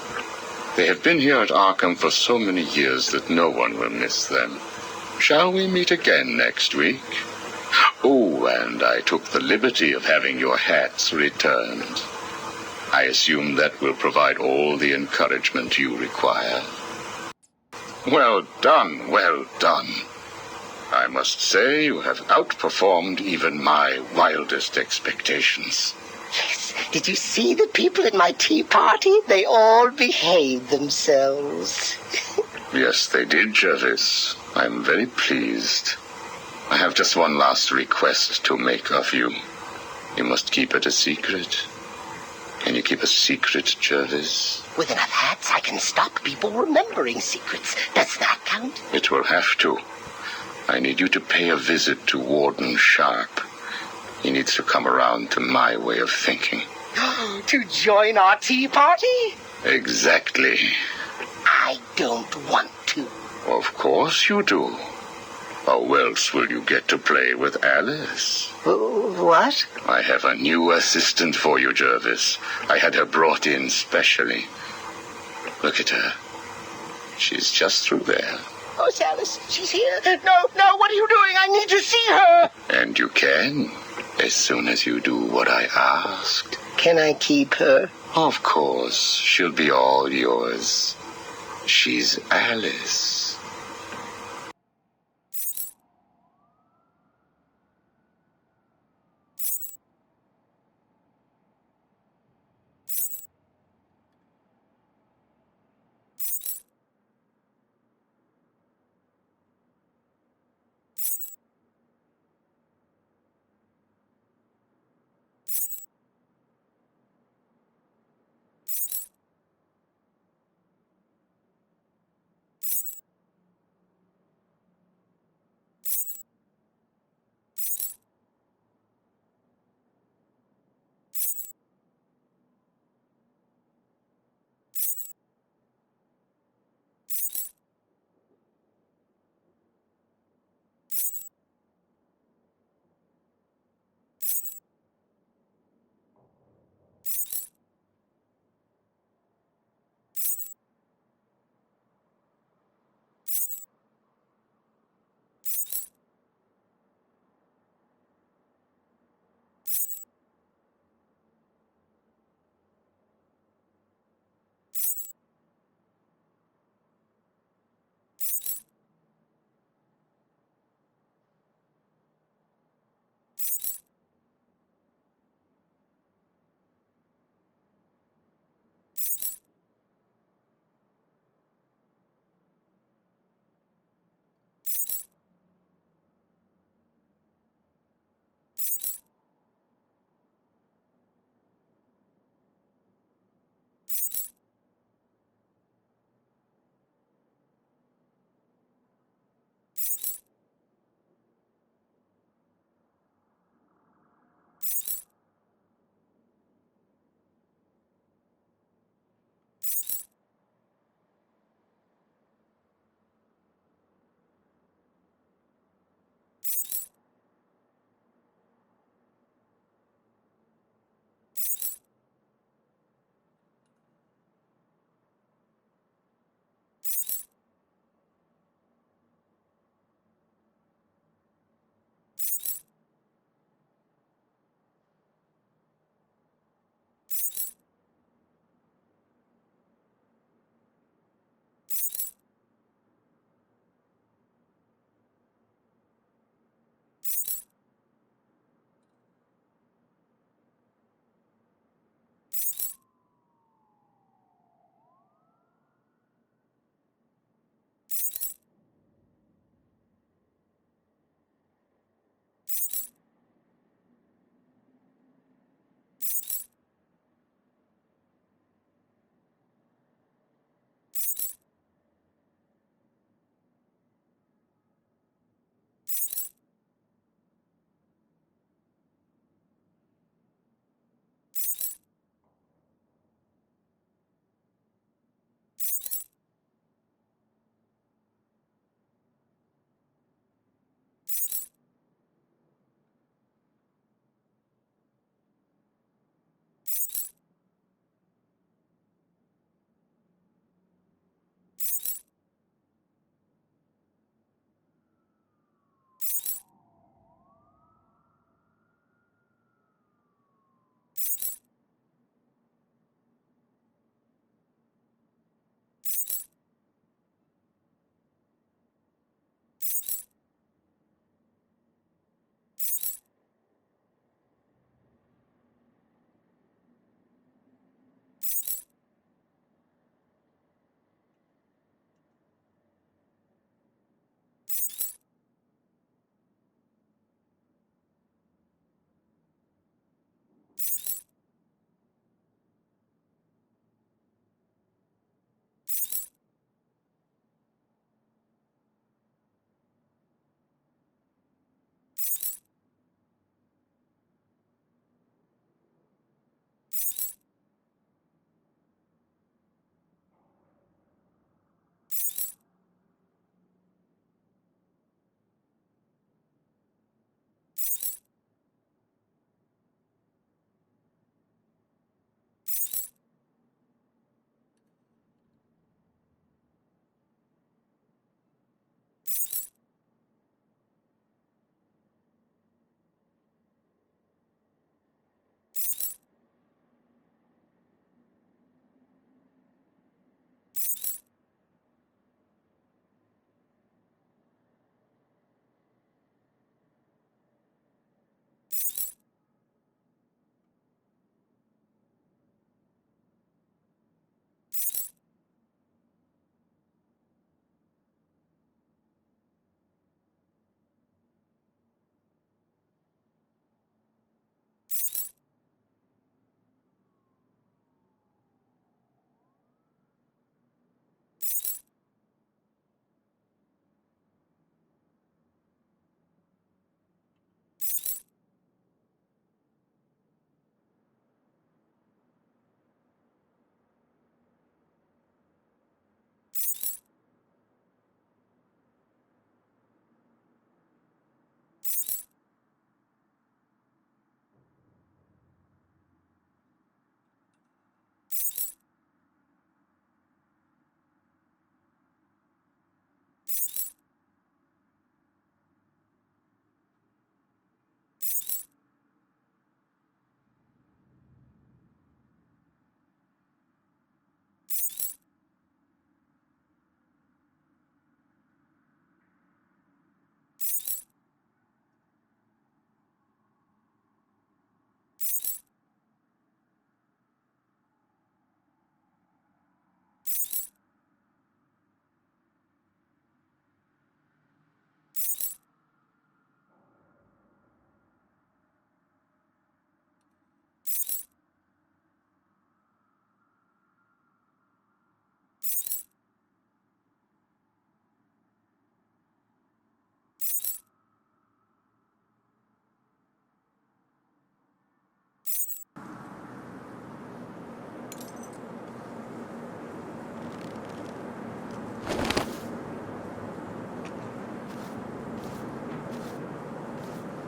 They have been here at Arkham for so many years that no one will miss them. Shall we meet again next week? Oh, and I took the liberty of having your hats returned. I assume that will provide all the encouragement you require. Well done, well done. I must say you have outperformed even my wildest expectations. Yes. Did you see the people at my tea party? They all behaved themselves. Yes, they did, Jervis. I'm very pleased. I have just one last request to make of you. You must keep it a secret. Can you keep a secret, Jervis? With enough hats, I can stop people remembering secrets. Does that count? It will have to. I need you to pay a visit to Warden Sharp. He needs to come around to my way of thinking. To join our tea party? Exactly. I don't want to. Of course you do. How else will you get to play with Alice? What? I have a new assistant for you, Jervis. I had her brought in specially. Look at her. She's just through there. Oh, Alice, she's here. No, what are you doing? I need to see her. And you can, as soon as you do what I asked. Can I keep her? Of course. She'll be all yours. She's Alice.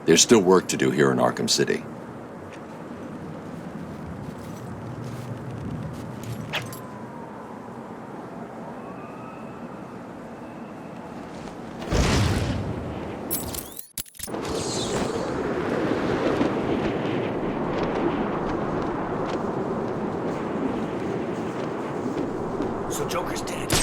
There's still work to do here in Arkham City. So Joker's dead.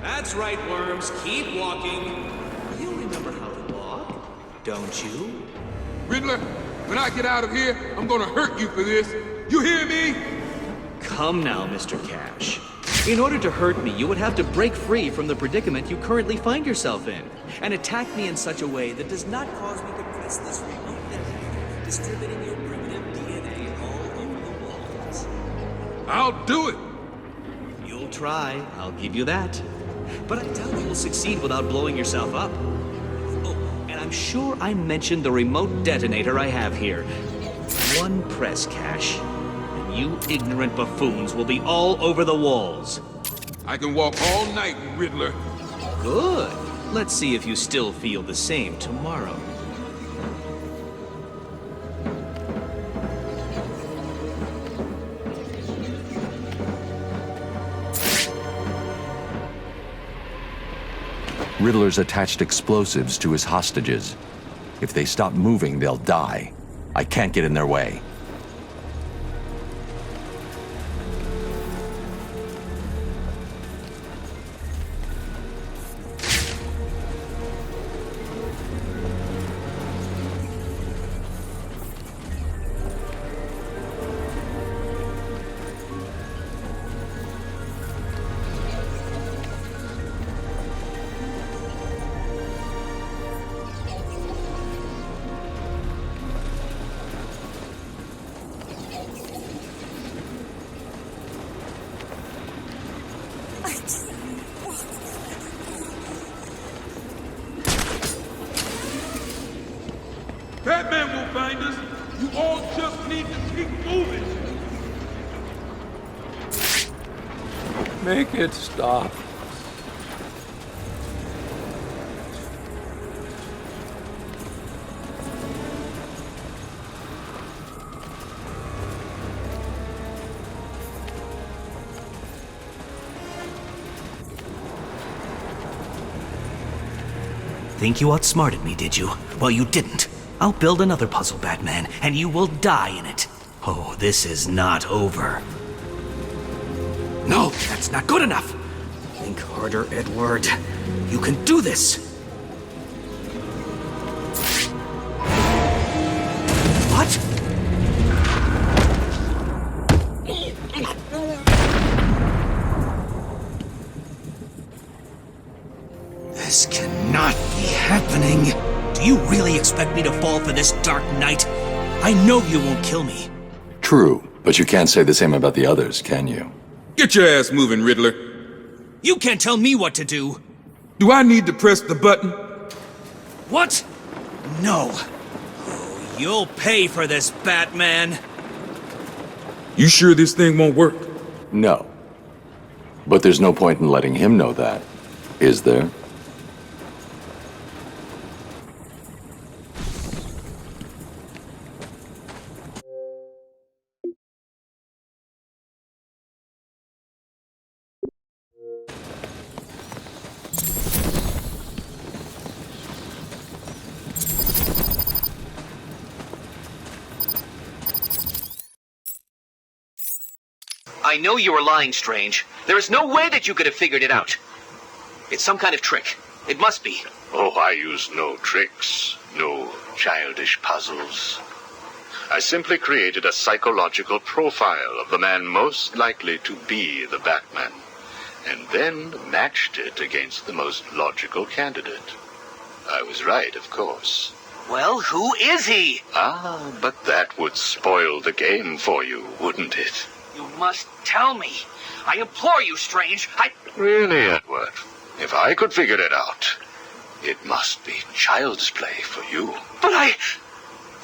That's right, worms. Keep walking. You remember how to walk, don't you? Riddler, when I get out of here, I'm gonna hurt you for this. You hear me? Come now, Mr. Cash. In order to hurt me, you would have to break free from the predicament you currently find yourself in, and attack me in such a way that does not cause me to press this remote detonator, distributing your primitive DNA all over the walls. I'll do it. You'll try, I'll give you that. But I doubt you will succeed without blowing yourself up. Oh, and I'm sure I mentioned the remote detonator I have here. One press, Cash, and you ignorant buffoons will be all over the walls. I can walk all night, Riddler. Good. Let's see if you still feel the same tomorrow. Riddler's attached explosives to his hostages. If they stop moving, they'll die. I can't get in their way. Batman will find us. You all just need to keep moving. Make it stop. Think you outsmarted me, did you? Well, you didn't. I'll build another puzzle, Batman, and you will die in it. Oh, this is not over. No, that's not good enough. Think harder, Edward. You can do this. What? This cannot be happening. Do you really expect me to fall for this dark night? I know you won't kill me. True, but you can't say the same about the others, can you? Get your ass moving, Riddler. You can't tell me what to do. Do I need to press the button? What? No. Oh, you'll pay for this, Batman. You sure this thing won't work? No. But there's no point in letting him know that, is there? I know you were lying, Strange. There is no way that you could have figured it out. It's some kind of trick. It must be. Oh, I use no tricks, no childish puzzles. I simply created a psychological profile of the man most likely to be the Batman, and then matched it against the most logical candidate. I was right, of course. Well, who is he? Ah, but that would spoil the game for you, wouldn't it? You must tell me. I implore you, Strange. Really, Edward? If I could figure it out, it must be child's play for you. But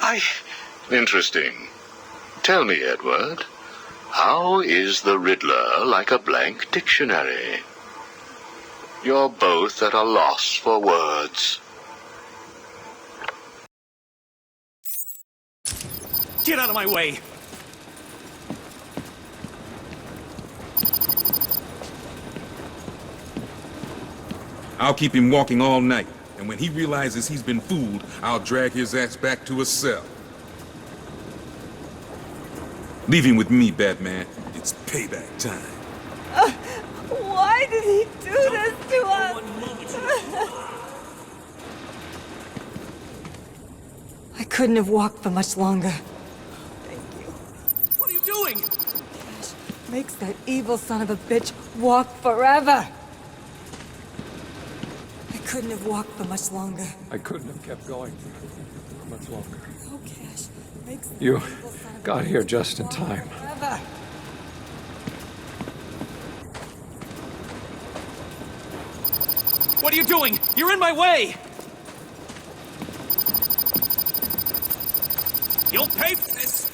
I... Interesting. Tell me, Edward, how is the Riddler like a blank dictionary? You're both at a loss for words. Get out of my way! I'll keep him walking all night, and when he realizes he's been fooled, I'll drag his ass back to a cell. Leave him with me, Batman. It's payback time. Why did he do this to us? I couldn't have walked for much longer. Thank you. What are you doing? Cash makes that evil son of a bitch walk forever. I couldn't have walked for much longer. I couldn't have kept going for much longer. Oh, Cash makes that You evil son of a got bitch here just in walk time. forever. What are you doing? You're in my way! You'll pay for this!